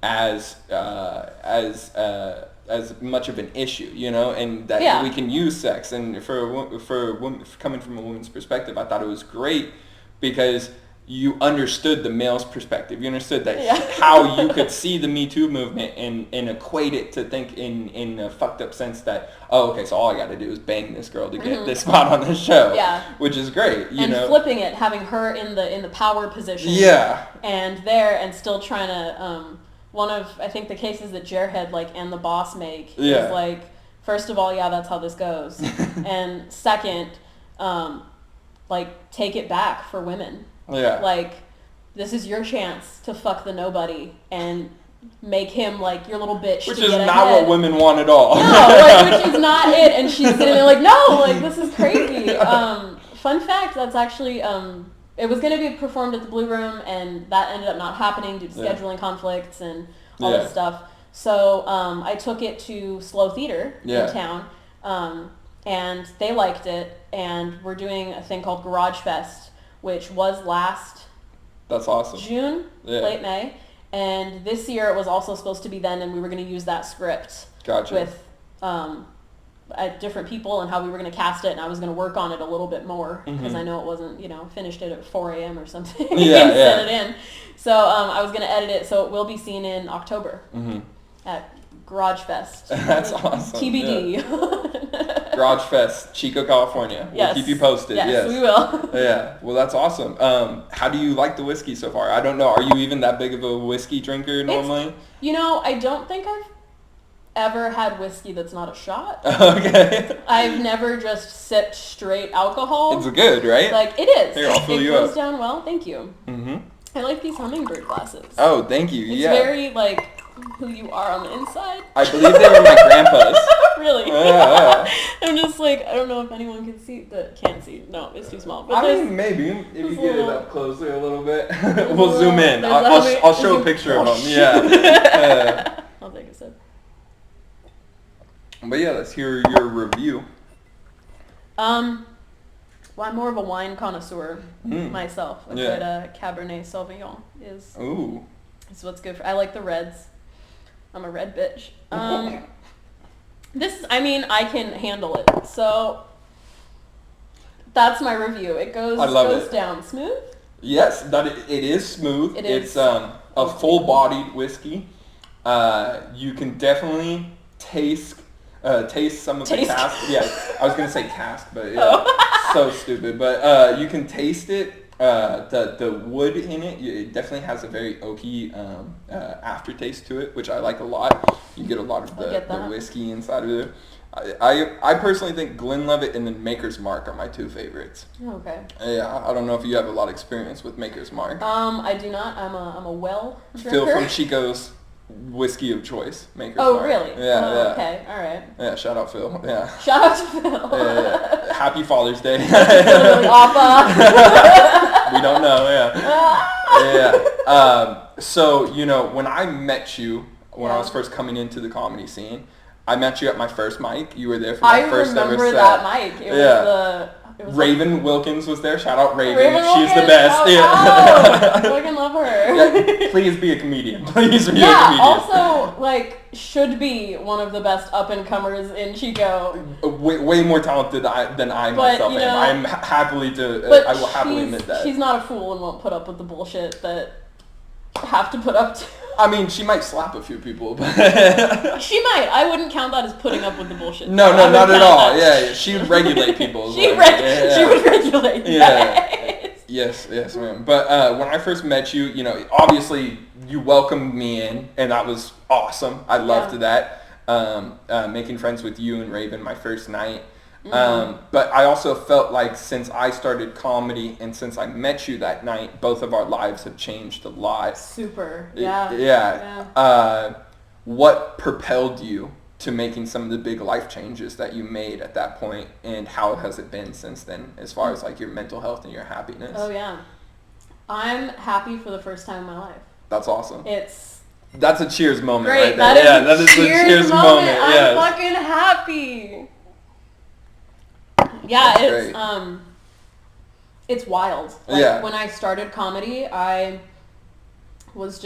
S1: as much of an issue, and that we can use sex. And for a woman, coming from a woman's perspective, I thought it was great because you understood the male's perspective. You understood that how you could see the Me Too movement and equate it to think in a fucked up sense that, oh, okay, so all I got to do is bang this girl to get this spot on the show. Which is great, you know.
S2: And flipping it, having her in the power position. And still trying to one of, I think, the cases that Jarhead, like, and the boss make is, like, first of all, that's how this goes. And second, like, take it back for women. Like, this is your chance to fuck the nobody and make him, like, your little bitch.
S1: Which is not what women want at all.
S2: No, like, which is not it. And she's sitting there like, no, like, this is crazy. Fun fact, that's actually... it was going to be performed at the Blue Room, and that ended up not happening due to scheduling conflicts and all this stuff. So I took it to Slow Theater in town, and they liked it, and we're doing a thing called Garage Fest, which was
S1: That's awesome.
S2: June, late May, and this year it was also supposed to be then, and we were going to use that script with different people and how we were going to cast it, and I was going to work on it a little bit more because I know it wasn't, finished it at 4 a.m. or something. Send it in. So I was going to edit it, so it will be seen in October at Garage Fest.
S1: That's awesome.
S2: TBD.
S1: Garage Fest, Chico, California. We'll keep you posted.
S2: Yes, we will.
S1: Well, that's awesome. How do you like the whiskey so far? I don't know. Are you even that big of a whiskey drinker normally?
S2: I don't think I've ever had whiskey that's not a shot.
S1: Okay.
S2: I've never just sipped straight alcohol.
S1: It's good, right?
S2: Like, it is.
S1: Here, I'll fill you up.
S2: It goes down well. Thank you. I like these hummingbird glasses.
S1: Oh, thank you.
S2: It's very, like, who you are on the inside.
S1: I believe they were my grandpa's.
S2: Really? Yeah. I'm just like, I don't know if anyone can see. Can't see. No, it's too small. But
S1: I mean, maybe if you get it up closer a little bit. We'll zoom in. I'll show a picture of them. Yeah.
S2: I'll take a sip.
S1: But yeah, let's hear your review.
S2: Well, I'm more of a wine connoisseur myself. A good Cabernet Sauvignon is what's good for. I like the reds. I'm a red bitch. I can handle it. So that's my review. It goes down smooth.
S1: Yes, it is smooth. It's a full-bodied whiskey. You can definitely taste some of the cask. Yeah, I was gonna say cask, but so stupid. But you can taste it. The wood in it, it definitely has a very oaky aftertaste to it, which I like a lot. You get a lot of the whiskey inside of it. I personally think Glenlivet and then Maker's Mark are my two favorites.
S2: Okay.
S1: Yeah, I don't know if you have a lot of experience with Maker's Mark.
S2: I do not. I'm a well drinker.
S1: Phil from Chico's whiskey of choice, Maker's Mark.
S2: Oh, really?
S1: Yeah.
S2: Okay, all right.
S1: Yeah, shout out Phil. Yeah.
S2: Shout out to Phil.
S1: Yeah. Happy Father's Day.
S2: Literally, Appa.
S1: We don't know. Yeah. So when I met you when I was first coming into the comedy scene. I met you at my first mic. You were there for my first ever set.
S2: I remember that mic. It was
S1: Raven Wilkins was there. Shout out Raven. She's the best.
S2: I fucking love her.
S1: Yeah, please be a comedian. Please be a comedian.
S2: Also, should be one of the best up-and-comers in Chico.
S1: Way more talented than I myself am. I will happily admit that.
S2: She's not a fool and won't put up with the bullshit that have to put up to.
S1: I mean, she might slap a few people, but...
S2: She might. I wouldn't count that as putting up with the bullshit.
S1: No, not at all. Yeah, she would regulate people.
S2: She would regulate.
S1: Yeah. Yes, ma'am. But when I first met you, obviously you welcomed me in, and that was awesome. I loved that. Making friends with you and Raven my first night. But I also felt like since I started comedy and since I met you that night, both of our lives have changed a lot.
S2: Super.
S1: Yeah. What propelled you to making some of the big life changes that you made at that point, and how has it been since then as far as your mental health and your happiness?
S2: Oh, yeah. I'm happy for the first time in my life.
S1: That's awesome.
S2: That's
S1: a cheers moment
S2: right there.
S1: That is a cheers moment.
S2: I'm fucking happy. Yeah, it's wild. When I started comedy, I was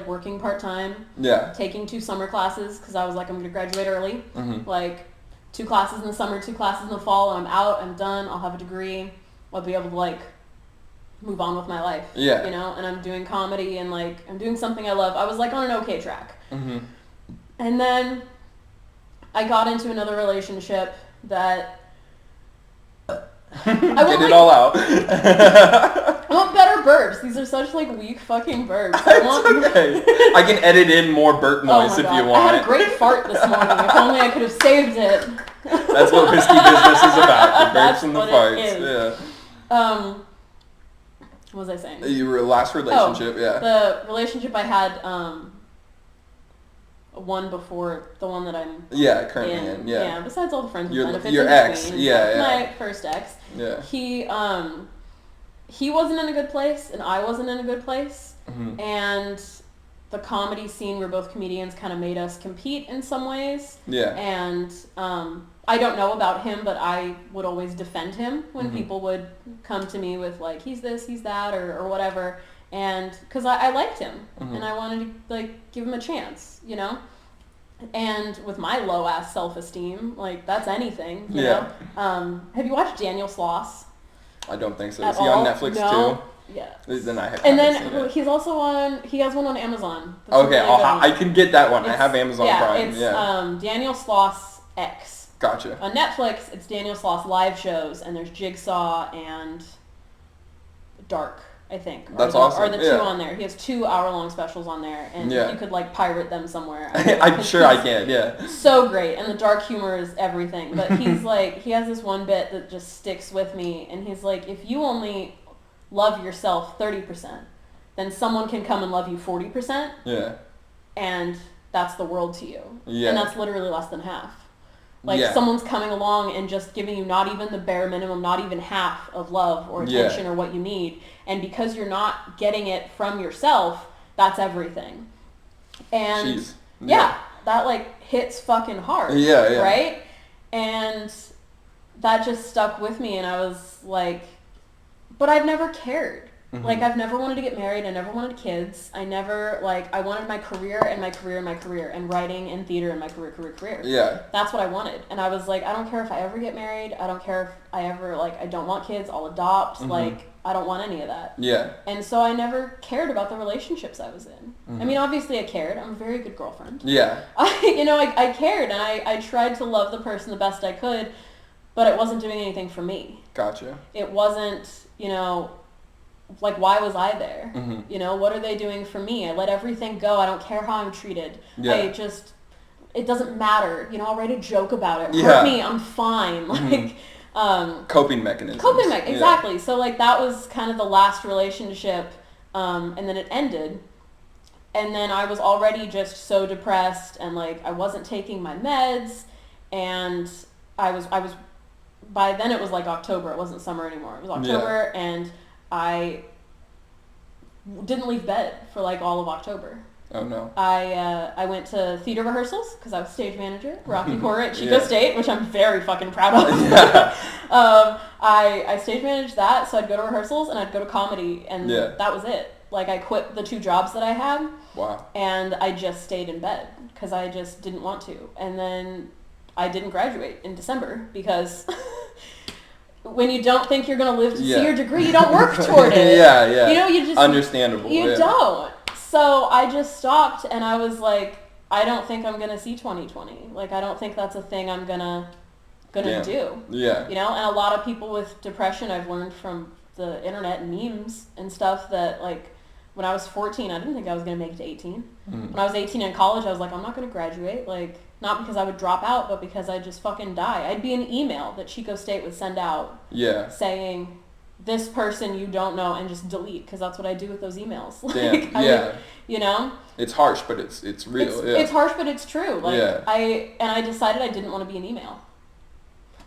S2: working part-time. Yeah. Taking 2 summer classes because I was like, I'm going to graduate early. Mm-hmm. 2 classes in the summer, 2 classes in the fall, and I'm out, I'm done, I'll have a degree. I'll be able to move on with my life. Yeah. And I'm doing comedy and I'm doing something I love. I was on an okay track. Mm-hmm. And then I got into another relationship that
S1: Get it all out.
S2: I want better burps. These are such weak fucking burps.
S1: It's okay. I can edit in more burp noise if you want.
S2: I had a great fart this morning. If only I could have saved it.
S1: That's what whiskey business is about. The burps and the farts. Yeah.
S2: What was I saying?
S1: Your last relationship,
S2: The relationship I had one before the one that I'm
S1: currently in. Yeah.
S2: Besides all the friends with benefits
S1: your
S2: in
S1: ex.
S2: between.
S1: Yeah.
S2: My first ex.
S1: Yeah.
S2: He wasn't in a good place and I wasn't in a good place. Mm-hmm. And the comedy scene, we're both comedians, kind of made us compete in some ways. Yeah. And I don't know about him, but I would always defend him when people would come to me with he's this, he's that, or whatever. And because I liked him and I wanted to give him a chance, and with my low ass self-esteem, that's anything, you know. Have you watched Daniel Sloss?
S1: I don't think so. Is he on Netflix too?
S2: Yeah.
S1: Then I have.
S2: And then he's also he has one on Amazon.
S1: Okay, I can get that one. I have Amazon Prime.
S2: It's Daniel Sloss X.
S1: Gotcha.
S2: On Netflix, it's Daniel Sloss live shows, and there's Jigsaw and Dark, I think.
S1: That's awesome.
S2: Are the 2 on there. He has 2 hour-long specials on there, and you could pirate them somewhere.
S1: I'm sure I can, yeah.
S2: So great, and the dark humor is everything. But he's he has this one bit that just sticks with me, and he's if you only love yourself 30%, then someone can come and love you 40%. Yeah. And that's the world to you. Yeah. And that's literally less than half. Someone's coming along and just giving you not even the bare minimum, not even half of love or attention or what you need. And because you're not getting it from yourself, that's everything. And that hits fucking hard. Yeah. Right? And that just stuck with me, and I was like, but I've never cared.
S1: Mm-hmm.
S2: Like, I've never wanted to get married. I never wanted kids. I never, like, I wanted my career and my career and my career, and writing and theater and my career.
S1: Yeah.
S2: That's what I wanted. And I was like, I don't care if I ever get married. I don't care if I ever, like, I don't want kids. I'll adopt.
S1: Mm-hmm.
S2: Like, I don't want any of that.
S1: Yeah.
S2: And so I never cared about the relationships I was in.
S1: Mm-hmm.
S2: I mean, obviously I cared. I'm a very good girlfriend.
S1: Yeah.
S2: I cared, and I tried to love the person the best I could, but it wasn't doing anything for me.
S1: Gotcha.
S2: It wasn't, like, why was I there?
S1: Mm-hmm.
S2: What are they doing for me? I let everything go. I don't care how I'm treated.
S1: Yeah.
S2: It doesn't matter. I'll write a joke about it.
S1: Yeah.
S2: Hurt me, I'm fine. Like,
S1: coping mechanisms.
S2: Exactly. So, like, that was kind of the last relationship, and then it ended. And then I was already just so depressed, and, like, I wasn't taking my meds, and I was by then it was like October. It wasn't summer anymore. It was October, and I didn't leave bed for, like, all of October.
S1: Oh, no.
S2: I went to theater rehearsals because I was stage manager, Rocky Horror at Chico State, which I'm very fucking proud of.
S1: Yeah.
S2: I stage managed that, so I'd go to rehearsals and I'd go to comedy, and that was it. Like, I quit the 2 jobs that I had.
S1: Wow.
S2: And I just stayed in bed because I just didn't want to. And then I didn't graduate in December because when you don't think you're going to live to see your degree, you don't work toward it.
S1: Yeah.
S2: You just...
S1: Understandable.
S2: You don't. So I just stopped, and I was like, I don't think I'm going to see 2020. Like, I don't think that's a thing I'm going to do.
S1: Yeah.
S2: And a lot of people with depression, I've learned from the internet and memes and stuff that, like, when I was 14, I didn't think I was going to make it to 18.
S1: Mm-hmm.
S2: When I was 18 in college, I was like, I'm not going to graduate. Like, not because I would drop out, but because I'd just fucking die. I'd be an email that Chico State would send out saying, this person you don't know, and just delete, because that's what I do with those emails. Like,
S1: Damn. It's harsh, but it's real.
S2: It's harsh, but it's true. Like, I decided I didn't want to be an email.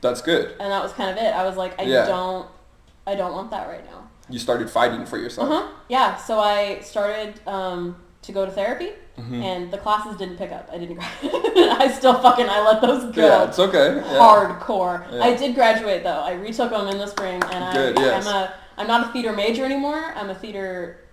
S1: That's good.
S2: And that was kind of it. I was like, I don't want that right now.
S1: You started fighting for yourself.
S2: Yeah, so I started to go to therapy,
S1: mm-hmm.
S2: and the classes didn't pick up. I didn't graduate. I let those go.
S1: Yeah, it's okay. Yeah.
S2: Hardcore.
S1: Yeah.
S2: I did graduate, though. I retook them in the spring, and I'm not a theater major anymore. I'm a theater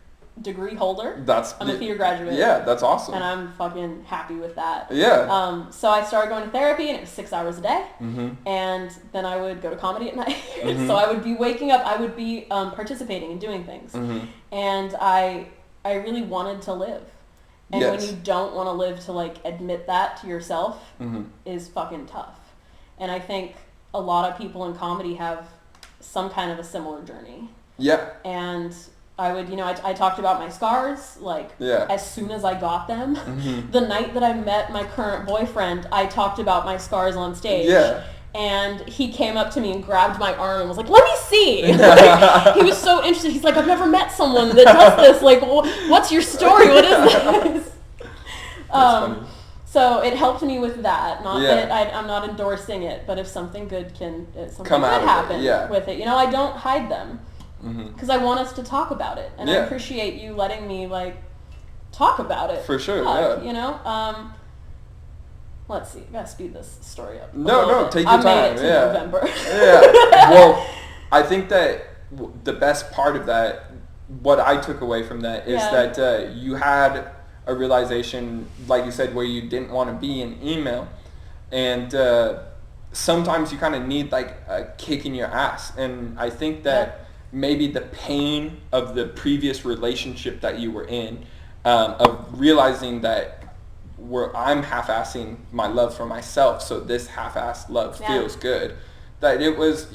S2: degree holder. I'm a theater graduate.
S1: Yeah, that's awesome.
S2: And I'm fucking happy with that.
S1: Yeah.
S2: So I started going to therapy, and it was 6 hours a day.
S1: Mm-hmm.
S2: And then I would go to comedy at night.
S1: Mm-hmm.
S2: So I would be waking up. I would be participating and doing things.
S1: Mm-hmm.
S2: And I really wanted to live. And when you don't want to live, to, like, admit that to yourself
S1: mm-hmm.
S2: is fucking tough. And I think a lot of people in comedy have some kind of a similar journey.
S1: Yeah.
S2: And I would, I talked about my scars, like, as soon as I got them.
S1: Mm-hmm.
S2: The night that I met my current boyfriend, I talked about my scars on stage.
S1: Yeah.
S2: And he came up to me and grabbed my arm and was like, let me see. Like, he was so interested. He's like, I've never met someone that does this. Like, what's your story? What is this? So it helped me with that. Not that I'm not endorsing it, but if something good can happen with it. I don't hide them because I want us to talk about it. And I appreciate you letting me, like, talk about it.
S1: For sure,
S2: Let's see. I gotta speed this story up.
S1: No, take your time.
S2: I made it to November.
S1: Well, I think that the best part of that, what I took away from that, is that you had a realization, like you said, where you didn't want to be an email, and sometimes you kind of need, like, a kick in your ass. And I think that maybe the pain of the previous relationship that you were in, of realizing that I'm half-assing my love for myself, so this half-assed love feels good. That it was,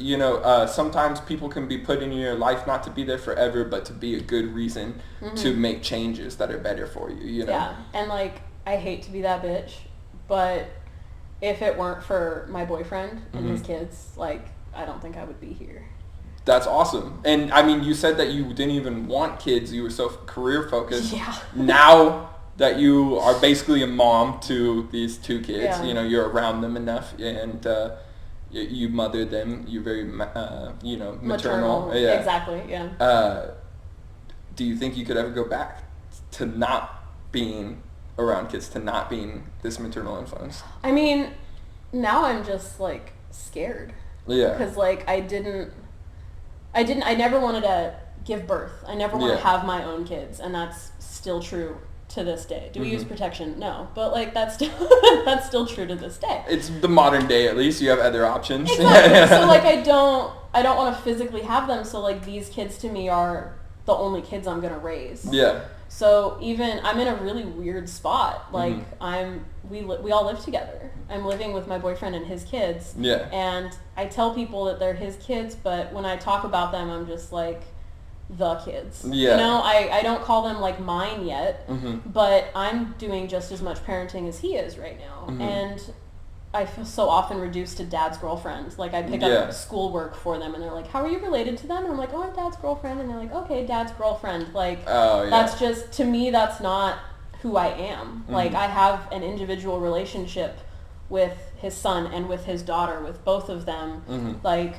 S1: sometimes people can be put in your life not to be there forever, but to be a good reason to make changes that are better for you,
S2: Yeah, and, like, I hate to be that bitch, but if it weren't for my boyfriend and his kids, like, I don't think I would be here.
S1: That's awesome. And, I mean, you said that you didn't even want kids. You were so career-focused.
S2: Yeah.
S1: Now that you are basically a mom to these 2 kids, you're around them enough, and you mother them. You're very, maternal.
S2: Yeah. Exactly, yeah.
S1: Do you think you could ever go back to not being around kids, to not being this maternal influence?
S2: I mean, now I'm just, like, scared.
S1: Yeah.
S2: Because, like, I never wanted to give birth. I never want to have my own kids, and that's still true to this day. Do we use protection? No. But, like, that's still true to this day.
S1: It's the modern day, at least. You have other options.
S2: Exactly. So, like, I don't want to physically have them, so, like, these kids to me are the only kids I'm going to raise.
S1: Yeah.
S2: So even I'm in a really weird spot. Like we all live together. I'm living with my boyfriend and his kids.
S1: Yeah.
S2: And I tell people that they're his kids, but when I talk about them, I'm just like the kids.
S1: Yeah.
S2: You know, I don't call them like mine yet, but I'm doing just as much parenting as he is right now. And I feel so often reduced to dad's girlfriend. Like, I pick up schoolwork for them, and they're like, how are you related to them? And I'm like, oh, I'm dad's girlfriend. And they're like, okay, dad's girlfriend. Like, that's just, to me, that's not who I am. Like, I have an individual relationship with his son and with his daughter, with both of them. Like,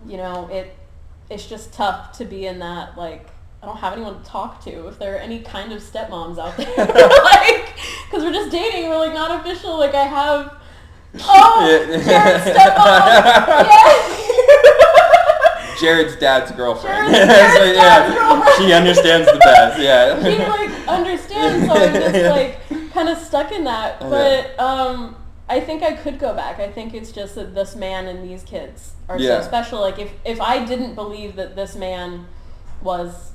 S2: you know, it's just tough to be in that, like, I don't have anyone to talk to. If there are any kind of stepmoms out there, like, because we're just dating, we're, like, not official. Like, I have... Jared's stepmom.
S1: Jared's dad's girlfriend.
S2: Jared's dad's girlfriend.
S1: She understands the best. Yeah.
S2: She like understands, so I'm just like kind of stuck in that. But I think I could go back. I think it's just that this man and these kids are so special. Like if I didn't believe that this man was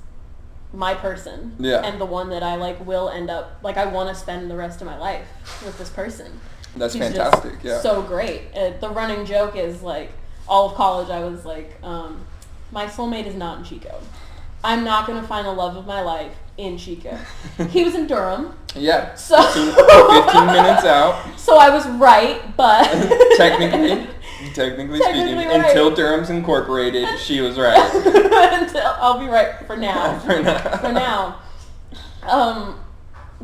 S2: my person and the one that I like will end up like I want to spend the rest of my life with this person.
S1: That's
S2: He's
S1: fantastic.
S2: Just so great. The running joke is like all of college I was like, my soulmate is not in Chico. I'm not going to find the love of my life in Chico. He was in Durham.
S1: Yeah.
S2: So
S1: 15 minutes out.
S2: So I was right, but
S1: technically speaking,
S2: right.
S1: Until Durham's incorporated, she was right.
S2: I'll be right for now. For now.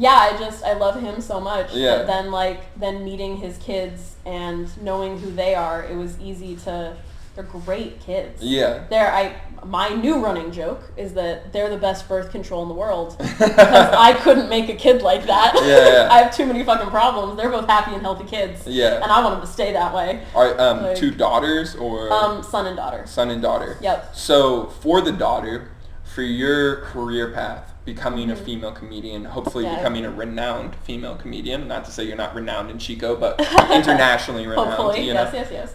S2: Yeah, I love him so much.
S1: Yeah.
S2: But then meeting his kids and knowing who they are, it was easy to. They're great kids.
S1: Yeah.
S2: My new running joke is that they're the best birth control in the world because I couldn't make a kid like that.
S1: Yeah.
S2: I have too many fucking problems. They're both happy and healthy kids.
S1: Yeah.
S2: And I want them to stay that way.
S1: Are two daughters or?
S2: Son and daughter.
S1: Son and daughter.
S2: Yep.
S1: So for the daughter, for your career path, becoming a female comedian, hopefully becoming a renowned female comedian. Not to say you're not renowned in Chico, but internationally renowned.
S2: Hopefully,
S1: you know?
S2: yes.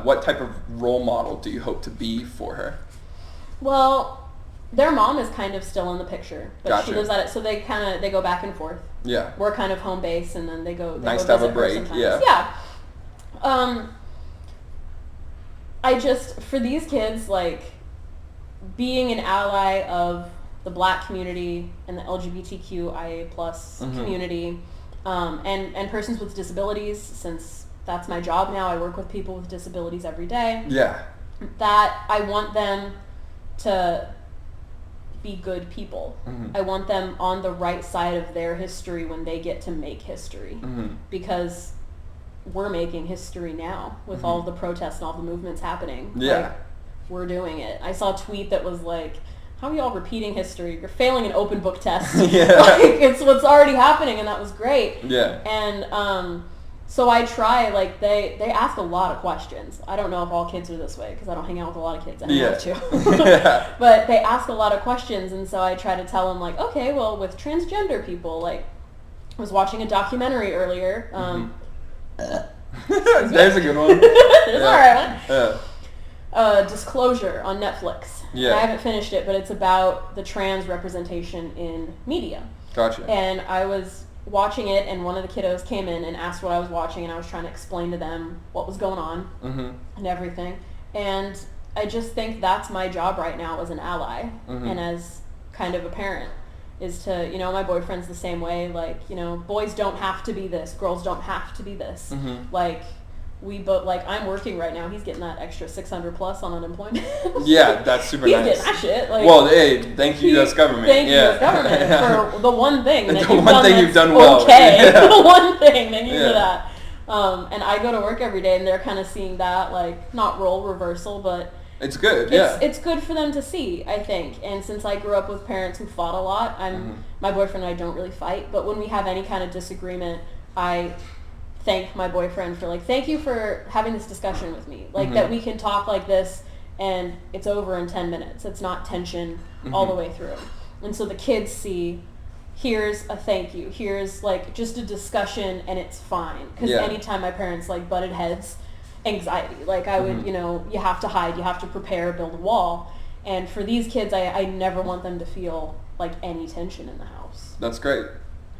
S1: What type of role model do you hope to be for her?
S2: Well, their mom is kind of still in the picture, but
S1: Gotcha.
S2: she lives at it, so they go back and forth.
S1: Yeah.
S2: We're kind of home base, and then they go.
S1: Nice
S2: go
S1: to have a
S2: visit her
S1: break.
S2: sometimes.
S1: Yeah.
S2: I just for these kids like being an ally of the Black community and the LGBTQIA plus community, and persons with disabilities, since that's my job now. I work with people with disabilities every day.
S1: Yeah.
S2: That I want them to be good people. I want them on the right side of their history when they get to make history. Because we're making history now with all the protests and all the movements happening.
S1: Yeah.
S2: Like, we're doing it. I saw a tweet that was like, how are y'all repeating history? You're failing an open book test.
S1: Yeah.
S2: Like, it's what's already happening, and that was great.
S1: Yeah.
S2: And so I try, like, they ask a lot of questions. I don't know if all kids are this way, because I don't hang out with a lot of kids. I hang out with two. But they ask a lot of questions, and so I try to tell them, like, okay, well, with transgender people, like, I was watching a documentary earlier.
S1: There's a good one.
S2: There's all right one. Disclosure on Netflix.
S1: Yeah.
S2: And I haven't finished it, but it's about the trans representation in media.
S1: Gotcha.
S2: And I was watching it, and one of the kiddos came in and asked what I was watching, and I was trying to explain to them what was going on and everything. And I just think that's my job right now as an ally and as kind of a parent, is to, you know, my boyfriend's the same way. Like, you know, boys don't have to be this, girls don't have to be this. Like, we both, like, I'm working right now. He's getting that extra 600 plus on unemployment.
S1: Yeah, that's super nice.
S2: He's getting that shit. Like,
S1: well, hey, thank you, U.S. government.
S2: Thank you, U.S. government, for the one thing that
S1: you've done well.
S2: Okay,
S1: Yeah.
S2: the one thing. Thank you for that. And I go to work every day, and they're kind of seeing that, like, not role reversal, but
S1: it's good.
S2: It's good for them to see, I think. And since I grew up with parents who fought a lot, my boyfriend and I don't really fight, but when we have any kind of disagreement, I thank my boyfriend for, like, thank you for having this discussion with me. Like, that we can talk like this and it's over in 10 minutes. It's not tension all the way through. And so the kids see, here's a thank you. Here's, like, just a discussion and it's fine. Because anytime my parents, like, butted heads, anxiety. Like, I would, you know, you have to hide, you have to prepare, build a wall. And for these kids, I never want them to feel, like, any tension in the house.
S1: That's great.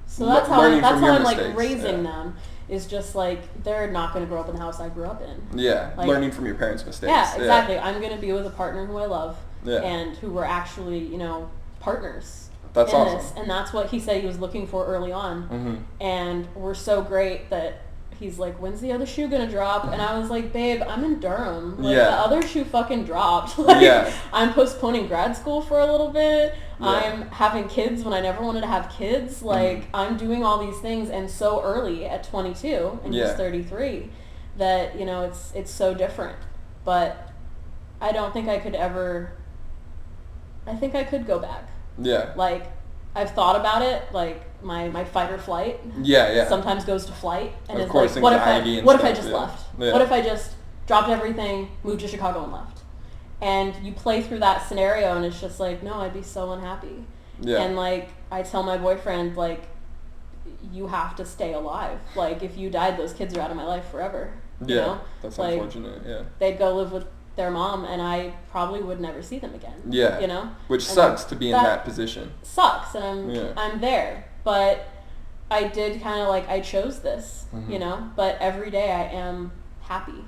S2: So that's how I'm
S1: mistakes.
S2: like, raising them. Is just like, they're not going to grow up in the house I grew up in.
S1: Yeah,
S2: like,
S1: learning from your parents' mistakes.
S2: Yeah, exactly. I'm going to be with a partner who I love and who were actually, you know, partners.
S1: That's
S2: in
S1: awesome.
S2: This. And that's what he said he was looking for early on. And we're so great that he's like, when's the other shoe going to drop? And I was like, babe, I'm in Durham. Like, the other shoe fucking dropped. Like, I'm postponing grad school for a little bit. I'm having kids when I never wanted to have kids. Like, I'm doing all these things, and so early at 22 and he's 33 that, you know, it's so different. But I don't think I could ever, I think I could go back. Yeah. Like, I've thought about it, like, my fight or flight sometimes goes to flight. And
S1: of course,
S2: like, what if I just
S1: left?
S2: Yeah. What if I just dropped everything, moved to Chicago and left? And you play through that scenario and it's just like, no, I'd be so unhappy. Yeah. And, like, I tell my boyfriend, like, you have to stay alive. Like, if you died, those kids are out of my life forever. You know?
S1: That's
S2: like,
S1: unfortunate,
S2: they'd go live with their mom and I probably would never see them again.
S1: Yeah.
S2: You know?
S1: Which sucks to be in that position.
S2: Sucks, and I'm there. But I did kind of, like, I chose this, you know? But every day I am happy.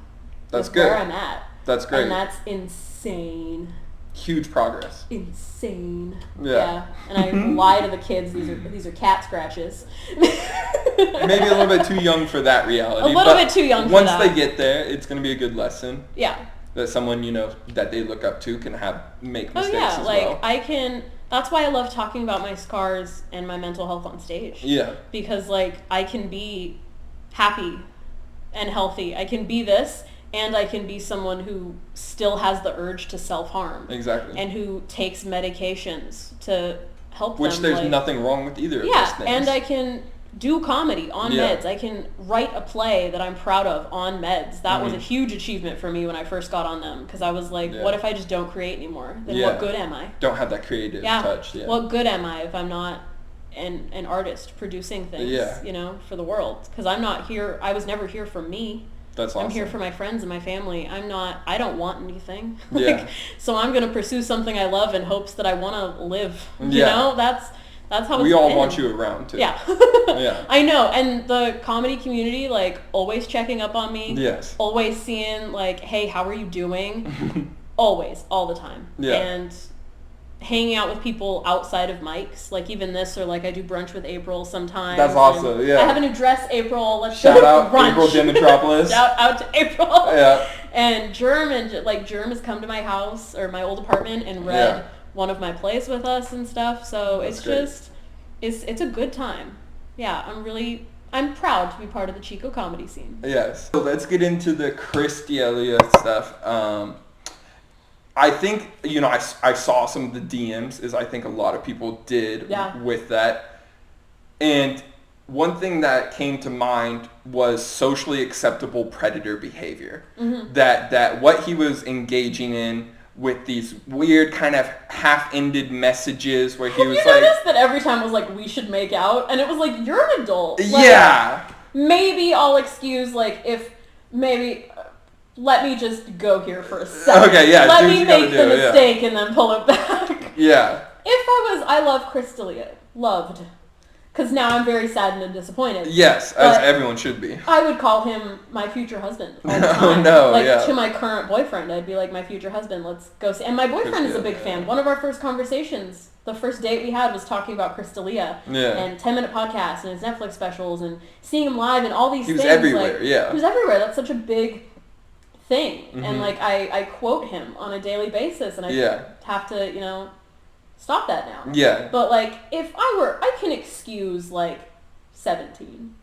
S1: That's good.
S2: Where I'm at.
S1: That's great.
S2: And that's insane.
S1: Huge progress.
S2: Insane. Yeah. And I lie to the kids, these are cat scratches.
S1: Maybe a little bit too young for that reality.
S2: A little bit too young for that.
S1: Once they get there, it's going to be a good lesson.
S2: Yeah.
S1: That someone, you know, that they look up to can make mistakes as
S2: like,
S1: well.
S2: I can, that's why I love talking about my scars and my mental health on stage. Yeah. Because, like, I can be happy and healthy. I can be this, and I can be someone who still has the urge to self-harm. Exactly. And who takes medications to help them.
S1: Which there's nothing wrong with either of those things.
S2: And I can do comedy on meds. I can write a play that I'm proud of on meds. That was a huge achievement for me when I first got on them, because I was like, what if I just don't create anymore? Then what good am I?
S1: Don't have that creative touch. Yeah.
S2: What good am I if I'm not an artist producing things, you know, for the world? Because I'm not here, I was never here for me. That's awesome. I'm here for my friends and my family. I don't want anything. So I'm going to pursue something I love in hopes that I want to live. You know, that's how
S1: we all want you around too.
S2: Yeah. I know. And the comedy community, like, always checking up on me. Yes. Always seeing, like, hey, how are you doing? Always, all the time. Yeah. And hanging out with people outside of mics, like even this, or like I do brunch with April sometimes.
S1: That's awesome. Yeah.
S2: I have a new dress, April. Let's
S1: shout out
S2: brunch.
S1: April Dimitropoulos.
S2: Shout out to April.
S1: Yeah.
S2: And Germ has come to my house or my old apartment and read one of my plays with us and stuff. So it's a good time. Yeah, I'm proud to be part of the Chico comedy scene.
S1: Yes. So let's get into the Chris D'Elia stuff. I think, you know, I saw some of the DMs, as I think a lot of people did with that. And one thing that came to mind was socially acceptable predator behavior. Mm-hmm. That what he was engaging in with these weird kind of half-ended messages where he was like...
S2: Have you noticed that every time was like, we should make out? And it was like, you're an adult. Like,
S1: yeah.
S2: Maybe I'll excuse, like, if maybe... Let me just go here for a second.
S1: Okay, yeah.
S2: Let me make the mistake and then pull it back.
S1: Yeah.
S2: I love Chris D'Elia. Loved. Because now I'm very saddened and disappointed.
S1: Yes, as everyone should be.
S2: I would call him my future husband all the time. To my current boyfriend, I'd be like, my future husband, let's go see. And my boyfriend is a big fan. One of our first conversations, the first date we had was talking about Chris D'Elia and 10-minute podcasts and his Netflix specials and seeing him live and all these things.
S1: He was everywhere,
S2: He was everywhere. That's such a big thing. Mm-hmm. And like I quote him on a daily basis and I have to, you know, stop that now. Yeah. But like if I can excuse like 17.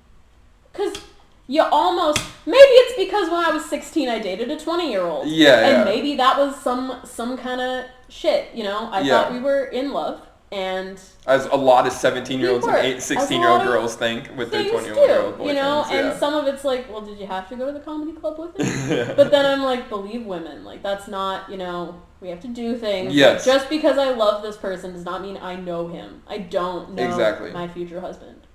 S2: Cuz maybe it's because when I was 16 I dated a 20-year-old. Yeah. And maybe that was some kind of shit, you know. I thought we were in love And
S1: as a lot of 17-year-olds and 16-year-old girls think with their 21-year-old boyfriends.
S2: You know, and some of it's like, well, did you have to go to the comedy club with him? But then I'm like, believe women. Like, that's not, you know, we have to do things.
S1: Yes.
S2: Like, just because I love this person does not mean I know him. I don't know my future husband.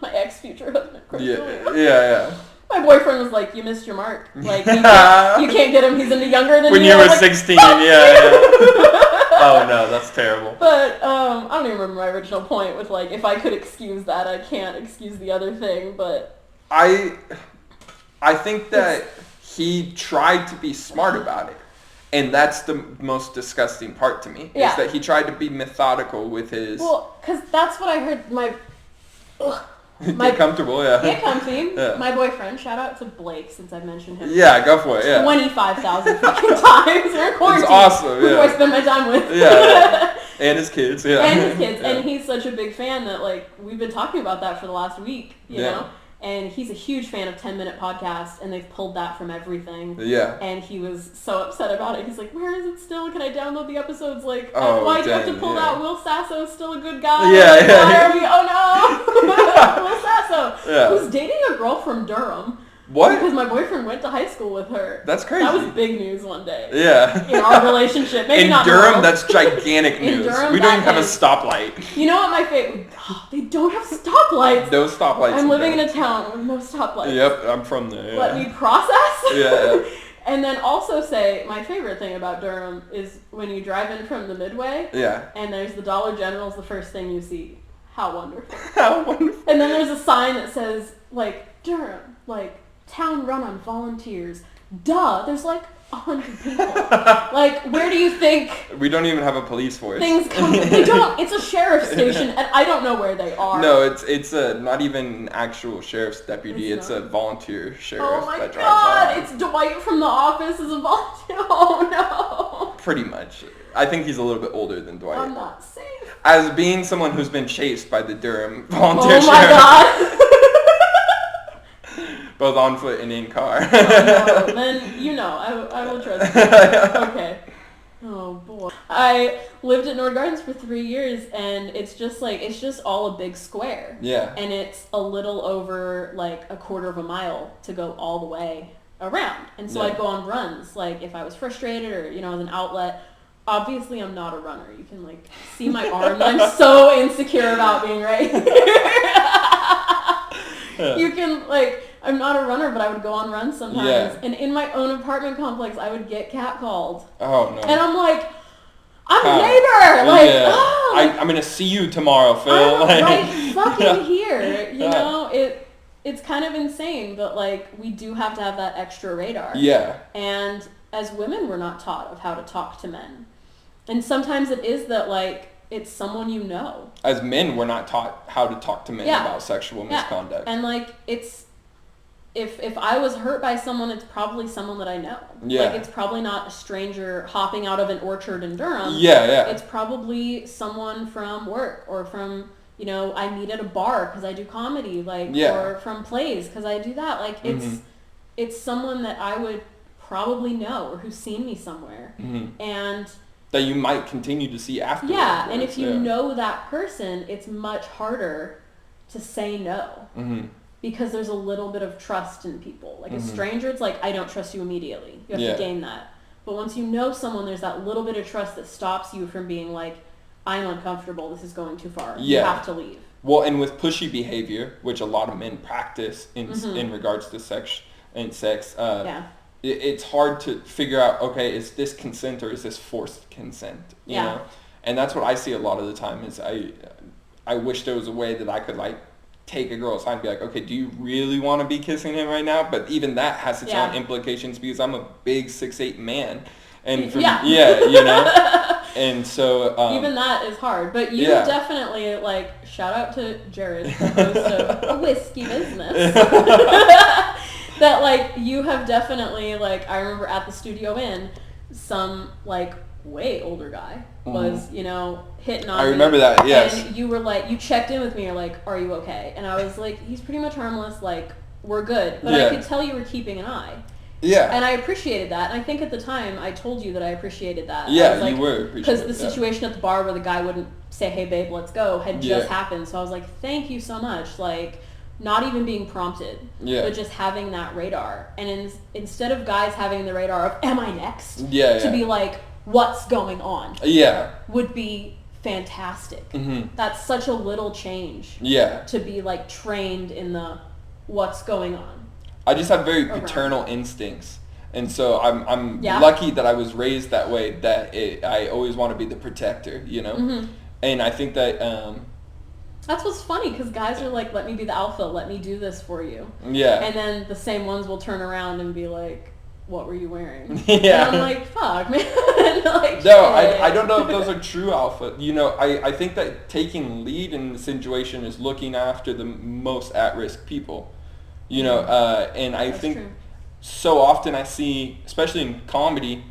S2: My ex-future husband.
S1: Yeah.
S2: My boyfriend was like, you missed your mark. Like, you can't get him. He's any younger than you.
S1: When you were
S2: like,
S1: 16, yeah. Oh, no, that's terrible.
S2: But I don't even remember my original point with, like, if I could excuse that, I can't excuse the other thing, but...
S1: I think that he tried to be smart about it. And that's the most disgusting part to me, is that he tried to be methodical with his...
S2: Well, because that's what I heard
S1: Get comfortable, yeah.
S2: Get comfy. Yeah. My boyfriend, shout out to Blake since I've mentioned him.
S1: Yeah, go for it, yeah.
S2: 25,000 fucking times. We're quarantined.
S1: It's awesome, yeah.
S2: Who I spend my time with.
S1: Yeah. And his kids, yeah.
S2: And his kids. Yeah. And he's such a big fan that, like, we've been talking about that for the last week, you know? And he's a huge fan of 10-minute podcasts, and they've pulled that from everything. Yeah. And he was so upset about it. He's like, where is it still? Can I download the episodes? Like, why do you have to pull that? Will Sasso's still a good guy?
S1: Yeah,
S2: like, why are we? Oh, no. Will Sasso, who's dating a girl from Durham.
S1: What?
S2: Because my boyfriend went to high school with her.
S1: That's crazy.
S2: That was big news one day.
S1: Yeah.
S2: In our relationship. Maybe
S1: in
S2: not
S1: Durham, that's gigantic news.
S2: Durham,
S1: we don't even have a stoplight.
S2: You know what my favorite... they don't have stoplights.
S1: No stoplights.
S2: I'm living in a town with no stoplights.
S1: Yep, I'm from there. Yeah.
S2: Let me process.
S1: Yeah.
S2: And then also say, my favorite thing about Durham is when you drive in from the Midway. Yeah. And there's the Dollar General's the first thing you see. How wonderful.
S1: How wonderful.
S2: And then there's a sign that says, like, Durham, like... town run on volunteers. Duh, there's like 100 people. Like, where do you think...
S1: We don't even have a police force.
S2: Things come... They don't. It's a sheriff's station, and I don't know where they are.
S1: No, it's not even an actual sheriff's deputy. It's a volunteer sheriff that drives
S2: God, it's Dwight from The Office as a volunteer. Oh, no.
S1: Pretty much. I think he's a little bit older than Dwight.
S2: I'm not safe.
S1: As being someone who's been chased by the Durham volunteer sheriff.
S2: Oh, my God.
S1: Both on foot and in car.
S2: Oh, no. Then, you know, I will trust you. Okay. Oh, boy. I lived at Nord Gardens for 3 years, and it's just all a big square. Yeah. And it's a little over, like, a quarter of a mile to go all the way around. And so I'd go on runs, like, if I was frustrated or, you know, as an outlet. Obviously, I'm not a runner. You can, like, see my arm. I'm so insecure about being right here. You can, like... I'm not a runner, but I would go on runs sometimes. Yeah. And in my own apartment complex, I would get catcalled. Oh, no. And I'm like, I'm a neighbor! Like,
S1: I'm going to see you tomorrow, Phil.
S2: I'm right fucking here. You know, it's kind of insane, but, like, we do have to have that extra radar. Yeah. And as women, we're not taught of how to talk to men. And sometimes it is that, like, it's someone you know.
S1: As men, we're not taught how to talk to men about sexual misconduct.
S2: And, like, it's... If I was hurt by someone, it's probably someone that I know. Yeah. Like, it's probably not a stranger hopping out of an orchard in Durham. Yeah, yeah. It's probably someone from work or from, you know, I meet at a bar because I do comedy, like, or from plays because I do that. Like, it's someone that I would probably know or who's seen me somewhere. Mm-hmm. And...
S1: that you might continue to see afterwards.
S2: Yeah, and if you know that person, it's much harder to say no. Mm-hmm. Because there's a little bit of trust in people. Like, a stranger, it's like, I don't trust you immediately. You have to gain that. But once you know someone, there's that little bit of trust that stops you from being like, I'm uncomfortable, this is going too far. Yeah. You have to leave.
S1: Well, and with pushy behavior, which a lot of men practice in regards to sex, it's hard to figure out, okay, is this consent or is this forced consent? You know? And that's what I see a lot of the time is I wish there was a way that I could, like, take a girl aside and be like, okay, do you really want to be kissing him right now? But even that has its own implications because I'm a big 6'8" man. And you know? And so...
S2: even that is hard. But you definitely, like, shout out to Jared, the host of A Whiskey Business. That, like, you have definitely, like, I remember at the Studio Inn, some, like, way older guy was, you know, hitting on me.
S1: I remember that, yes.
S2: And you were like, you checked in with me, you're like, are you okay? And I was like, he's pretty much harmless, like, we're good. But I could tell you were keeping an eye.
S1: Yeah.
S2: And I appreciated that. And I think at the time I told you that I appreciated that.
S1: Yeah,
S2: like,
S1: you were.
S2: Because the situation at the bar where the guy wouldn't say, hey, babe, let's go, had just happened. So I was like, thank you so much. Like, not even being prompted, but just having that radar. And instead of guys having the radar of, am I next? To be like, what's going on? Would be fantastic. That's such a little change. To be like trained in the what's going on.
S1: I just have very paternal instincts, and so I'm lucky that I was raised that way. That I always want to be the protector, you know. And I think that
S2: that's what's funny, because guys are like, let me be the alpha, let me do this for you. And then the same ones will turn around and be like, what were you wearing? And I'm like, fuck, man. Like,
S1: no, I don't know if those are true alpha. You know, I think that taking lead in the situation is looking after the most at-risk people. You know, and I think so often I see, especially in comedy,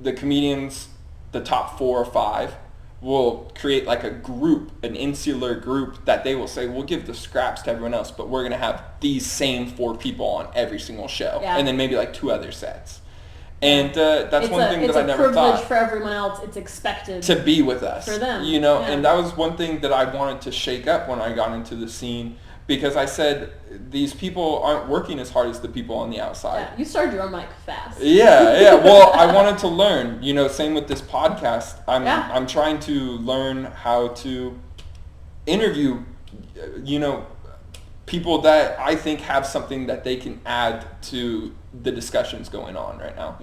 S1: the comedians, the top 4 or 5, will create like a group, an insular group that they will say, we'll give the scraps to everyone else, but we're going to have these same 4 people on every single show. And then maybe like 2 other sets. And that's one thing that I never thought. It's a privilege
S2: for everyone else. It's expected
S1: to be with us.
S2: For them.
S1: You know, and that was one thing that I wanted to shake up when I got into the scene. Because I said, these people aren't working as hard as the people on the outside.
S2: Yeah, you started your own mic fast.
S1: Yeah. Well, I wanted to learn. You know, same with this podcast. I'm trying to learn how to interview, you know, people that I think have something that they can add to the discussions going on right now.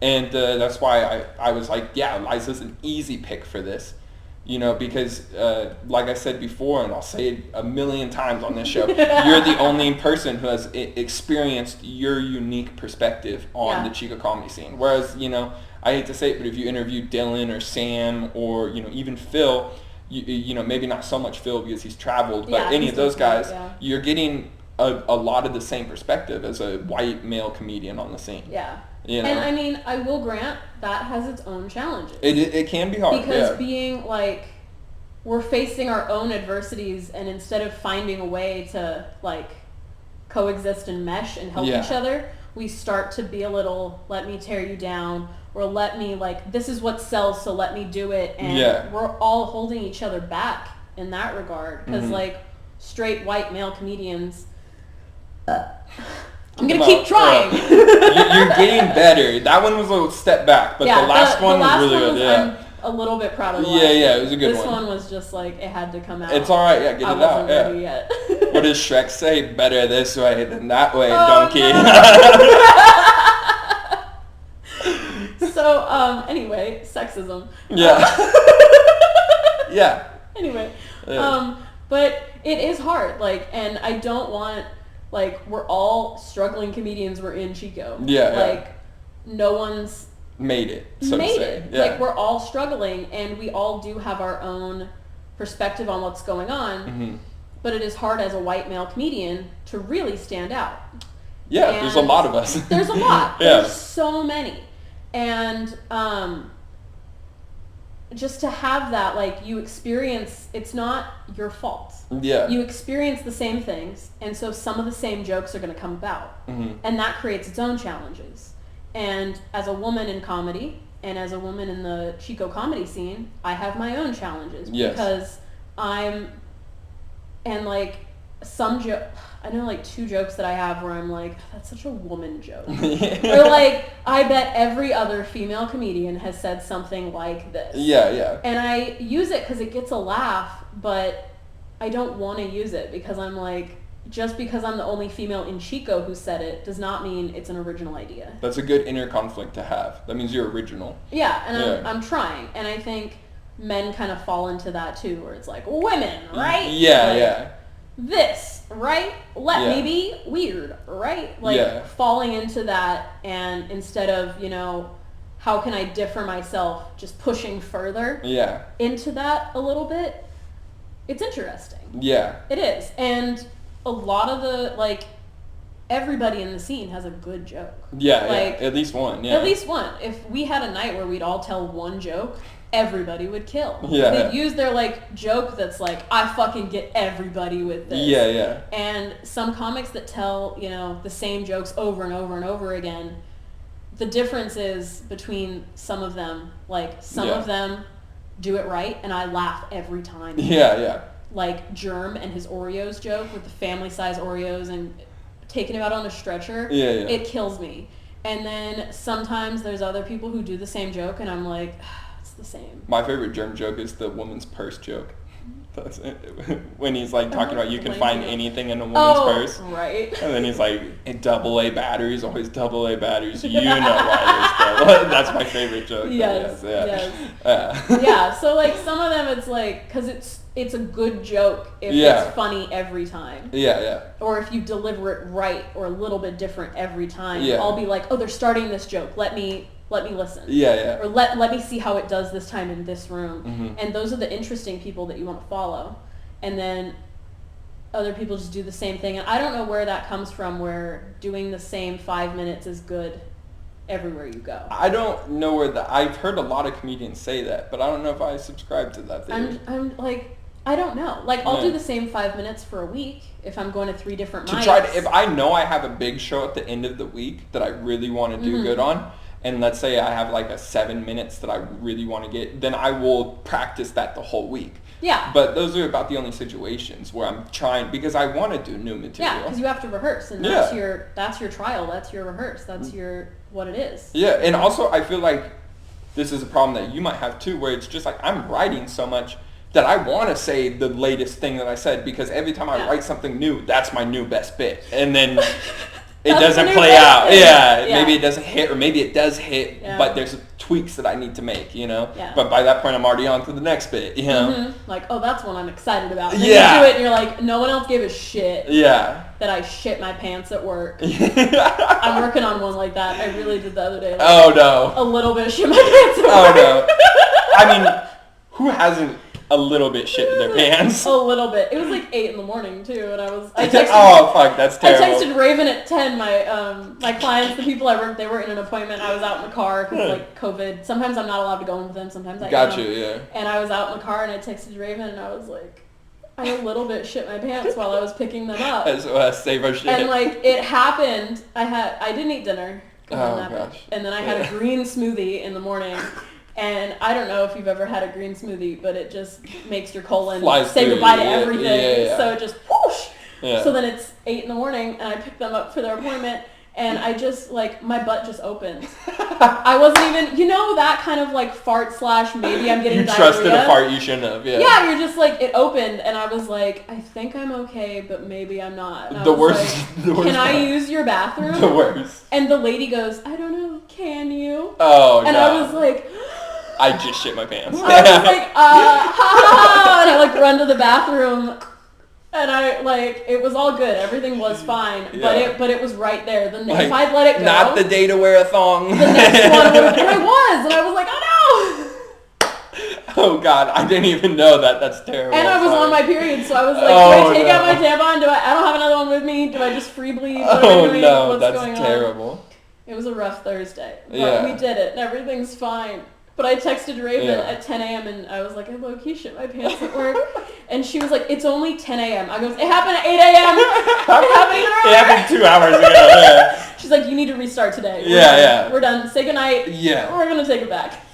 S1: And that's why I was like, Eliza's an easy pick for this. You know, because like I said before, and I'll say it a million times on this show, you're the only person who has experienced your unique perspective on the Chico comedy scene. Whereas, you know, I hate to say it, but if you interview Dylan or Sam or, you know, even Phil, you know, maybe not so much Phil because he's traveled, but any of those guys, you're getting a lot of the same perspective as a white male comedian on the scene. You know?
S2: And I mean, I will grant that has its own challenges.
S1: It can be hard.
S2: Because being like, we're facing our own adversities, and instead of finding a way to like coexist and mesh and help each other, we start to be a little, let me tear you down, or let me like, this is what sells, so let me do it. And we're all holding each other back in that regard. Because like straight white male comedians... I'm going to keep trying.
S1: You're getting better. That one was a little step back, but the last one was really good.
S2: I'm a little bit proud of the last
S1: it was a good one.
S2: This one was just like, it had to come out.
S1: It's all right, get it out.
S2: I wasn't ready yet.
S1: What does Shrek say? Better this way than that way, donkey.
S2: No. So, anyway, sexism. Anyway, but it is hard, like, and I don't want... Like, we're all struggling comedians. We're in Chico. Like, no one's...
S1: Made it, so to say.
S2: Like, we're all struggling, and we all do have our own perspective on what's going on. But it is hard as a white male comedian to really stand out. And
S1: there's a lot of us.
S2: There's a lot. There's so many. And just to have that, like, you experience... It's not your fault. You experience the same things, and so some of the same jokes are going to come about. And that creates its own challenges. And as a woman in comedy, and as a woman in the Chico comedy scene, I have my own challenges. Because I'm... And, like, some joke... I know, like, 2 jokes that I have where I'm like, that's such a woman joke. Or, like, I bet every other female comedian has said something like this. And I use it because it gets a laugh, but I don't want to use it because I'm like, just because I'm the only female in Chico who said it does not mean it's an original idea.
S1: That's a good inner conflict to have. That means you're original.
S2: And I'm trying. And I think men kind of fall into that too, where it's like, women, right? This, right? Let me be weird, right? Like, falling into that, and instead of, you know, how can I differ myself, just pushing further into that a little bit, it's interesting. It is. And a lot of the, like, everybody in the scene has a good joke. At
S1: least one.
S2: At least one. If we had a night where we'd all tell one joke, everybody would kill.
S1: Yeah.
S2: They'd use their like joke that's like, I fucking get everybody with this.
S1: Yeah, yeah.
S2: And some comics that tell, you know, the same jokes over and over and over again, the difference is between some of them, like some of them do it right and I laugh every time.
S1: Yeah, yeah.
S2: Like Germ and his Oreos joke with the family size Oreos and taking him out on a stretcher.
S1: Yeah, yeah.
S2: It kills me. And then sometimes there's other people who do the same joke and I'm like, it's the same.
S1: My favorite Germ joke is the woman's purse joke. That's it. When he's like talking about you can find anything in a woman's purse.
S2: Right.
S1: And then he's like, AA batteries, always AA batteries. You know why there's double. That's my favorite joke.
S2: Yes.
S1: Yeah.
S2: Yeah, so like some of them it's like, because it's a good joke if it's funny every time.
S1: Yeah, yeah.
S2: Or if you deliver it right or a little bit different every time.
S1: Yeah.
S2: I'll be like, oh, they're starting this joke. Let me listen.
S1: Yeah, yeah.
S2: Or let me see how it does this time in this room.
S1: Mm-hmm.
S2: And those are the interesting people that you want to follow. And then other people just do the same thing. And I don't know where that comes from, where doing the same 5 minutes is good everywhere you go.
S1: I don't know where I've heard a lot of comedians say that, but I don't know if I subscribe to that theory.
S2: I'm like, I don't know. Like, I'll do the same 5 minutes for a week if I'm going to 3 different mics.
S1: If I know I have a big show at the end of the week that I really want to do good on, and let's say I have like a 7 minutes that I really want to get, then I will practice that the whole week.
S2: Yeah.
S1: But those are about the only situations where I'm trying, because I want to do new material.
S2: Yeah, because you have to rehearse, and that's your trial, that's your rehearse, that's what it is.
S1: Yeah, and also I feel like this is a problem that you might have too, where it's just like I'm writing so much that I want to say the latest thing that I said, because every time I write something new, that's my new best bit. And then it doesn't play out. Yeah, maybe it doesn't hit, or maybe it does hit, but there's tweaks that I need to make, you know?
S2: Yeah.
S1: But by that point, I'm already on to the next bit, you know?
S2: Mm-hmm. Like, oh, that's one I'm excited about. And then you do it, and you're like, no one else gave a shit that I shit my pants at work. I'm working on one like that. I really did the other day. Like,
S1: oh, no.
S2: A little bit shit my pants at work.
S1: Oh, no. I mean, who hasn't a little bit shit in their pants?
S2: A little bit. It was like 8 a.m. too, and I texted.
S1: Oh fuck, that's terrible.
S2: I texted Raven at 10. My clients, the people I worked, they were in an appointment. I was out in the car because like COVID. Sometimes I'm not allowed to go in with them. Sometimes I am.
S1: Gotcha, yeah.
S2: And I was out in the car, and I texted Raven, and I was like, I a little bit shit my pants while I was picking them up.
S1: Save our shit.
S2: And like it happened. I didn't eat dinner.
S1: Gosh.
S2: And then I had a green smoothie in the morning. And I don't know if you've ever had a green smoothie, but it just makes your colon say goodbye to everything.
S1: Yeah.
S2: So it just whoosh.
S1: Yeah.
S2: So then it's 8 a.m. and I pick them up for their appointment, and I just like my butt just opened. I wasn't even, that kind of like fart / maybe I'm getting
S1: you
S2: diarrhea.
S1: Trusted a fart you shouldn't have.
S2: Yeah, you're just like it opened, and I was like, I think I'm okay, but maybe I'm not. And
S1: the worst.
S2: Can I use your bathroom?
S1: The worst.
S2: And the lady goes, I don't know. Can you?
S1: Oh.
S2: And I was like.
S1: I just shit my pants.
S2: I was like, and I like run to the bathroom, and I like it was all good. Everything was fine, but it was right there. If I'd let it go,
S1: not the day to wear a thong.
S2: The next one would have, and I was like, oh no.
S1: Oh God, I didn't even know that. That's terrible.
S2: And I was on my period, so I was like, do I take out my tampon? I don't have another one with me. Do I just free bleed? What am I doing? What's
S1: that's
S2: going
S1: terrible.
S2: On? It was a rough Thursday, but we did it, and everything's fine. But I texted Raven at 10 a.m. and I was like, I low-key shit my pants at work. And she was like, it's only 10 a.m. I goes, it happened at 8 a.m. It
S1: happened 2 hours ago. Yeah.
S2: She's like, you need to restart today. We're done. Say goodnight.
S1: Yeah.
S2: We're going to take it back.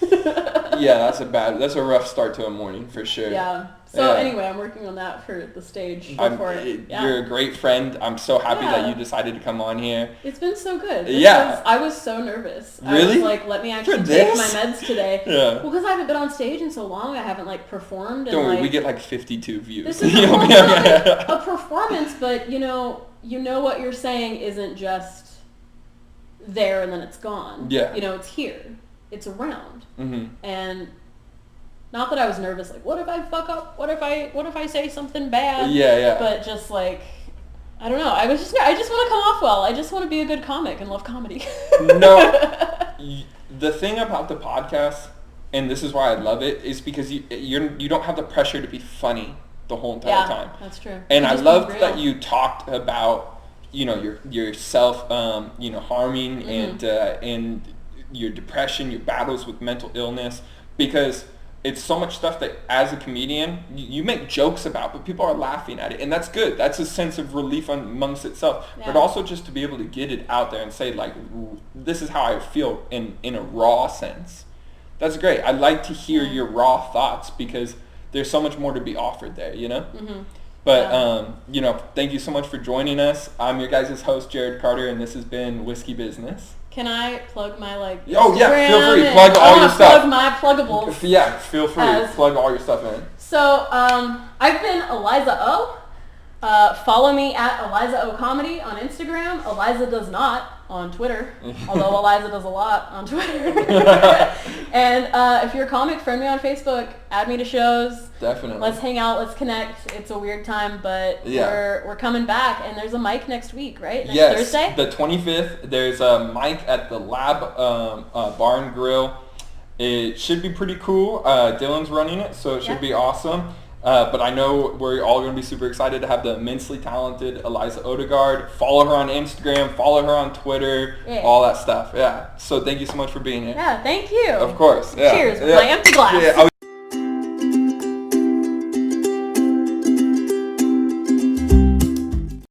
S1: Yeah, that's a rough start to a morning for sure.
S2: Yeah. So anyway, I'm working on that for the stage.
S1: You're a great friend. I'm so happy that you decided to come on here.
S2: It's been so good. I was so nervous.
S1: Really?
S2: I was like, let me actually take my meds today.
S1: Yeah.
S2: Well, because I haven't been on stage in so long, I haven't like performed.
S1: Don't worry, we get like 52 views.
S2: This is a performance, but you know what you're saying isn't just there and then it's gone.
S1: Yeah.
S2: It's here. It's around.
S1: Mm-hmm.
S2: And not that I was nervous, like, what if I fuck up? What if I say something bad?
S1: Yeah.
S2: But just like, I don't know. I just want to come off well. I just want to be a good comic and love comedy.
S1: No, the thing about the podcast, and this is why I love it, is because you don't have the pressure to be funny the whole entire time.
S2: Yeah, that's true.
S1: And I loved that you talked about yourself harming and your depression, your battles with mental illness, because it's so much stuff that as a comedian you make jokes about, but people are laughing at it, and that's good. That's a sense of relief amongst itself.
S2: Yeah.
S1: But also just to be able to get it out there and say like, this is how I feel in a raw sense. That's great. I like to hear your raw thoughts because there's so much more to be offered there, you know?
S2: Mm-hmm.
S1: But, you know, thank you so much for joining us. I'm your guys' host, Jared Carter, and this has been Whiskey Business.
S2: Can I plug my, like,
S1: Oh, yeah, feel free.
S2: Instagram
S1: Plug all your stuff.
S2: plug my pluggables.
S1: Yeah, feel free. Plug all your stuff in.
S2: So, I've been Eliza O. Follow me at Eliza O Comedy on Instagram. Eliza does not on Twitter, although Eliza does a lot on Twitter. And if you're a comic, friend me on Facebook. Add me to shows.
S1: Definitely.
S2: Let's hang out. Let's connect. It's a weird time, but we're coming back. And there's a mic next week, right? Next Thursday?
S1: The 25th. There's a mic at the Lab Bar and Grill. It should be pretty cool. Dylan's running it, so it should be awesome. But I know we're all going to be super excited to have the immensely talented Eliza Odegard. Follow her on Instagram. Follow her on Twitter. Yeah. All that stuff. Yeah. So thank you so much for being here.
S2: Yeah, thank you.
S1: Of course. Yeah.
S2: Cheers with my empty glass.
S1: Yeah.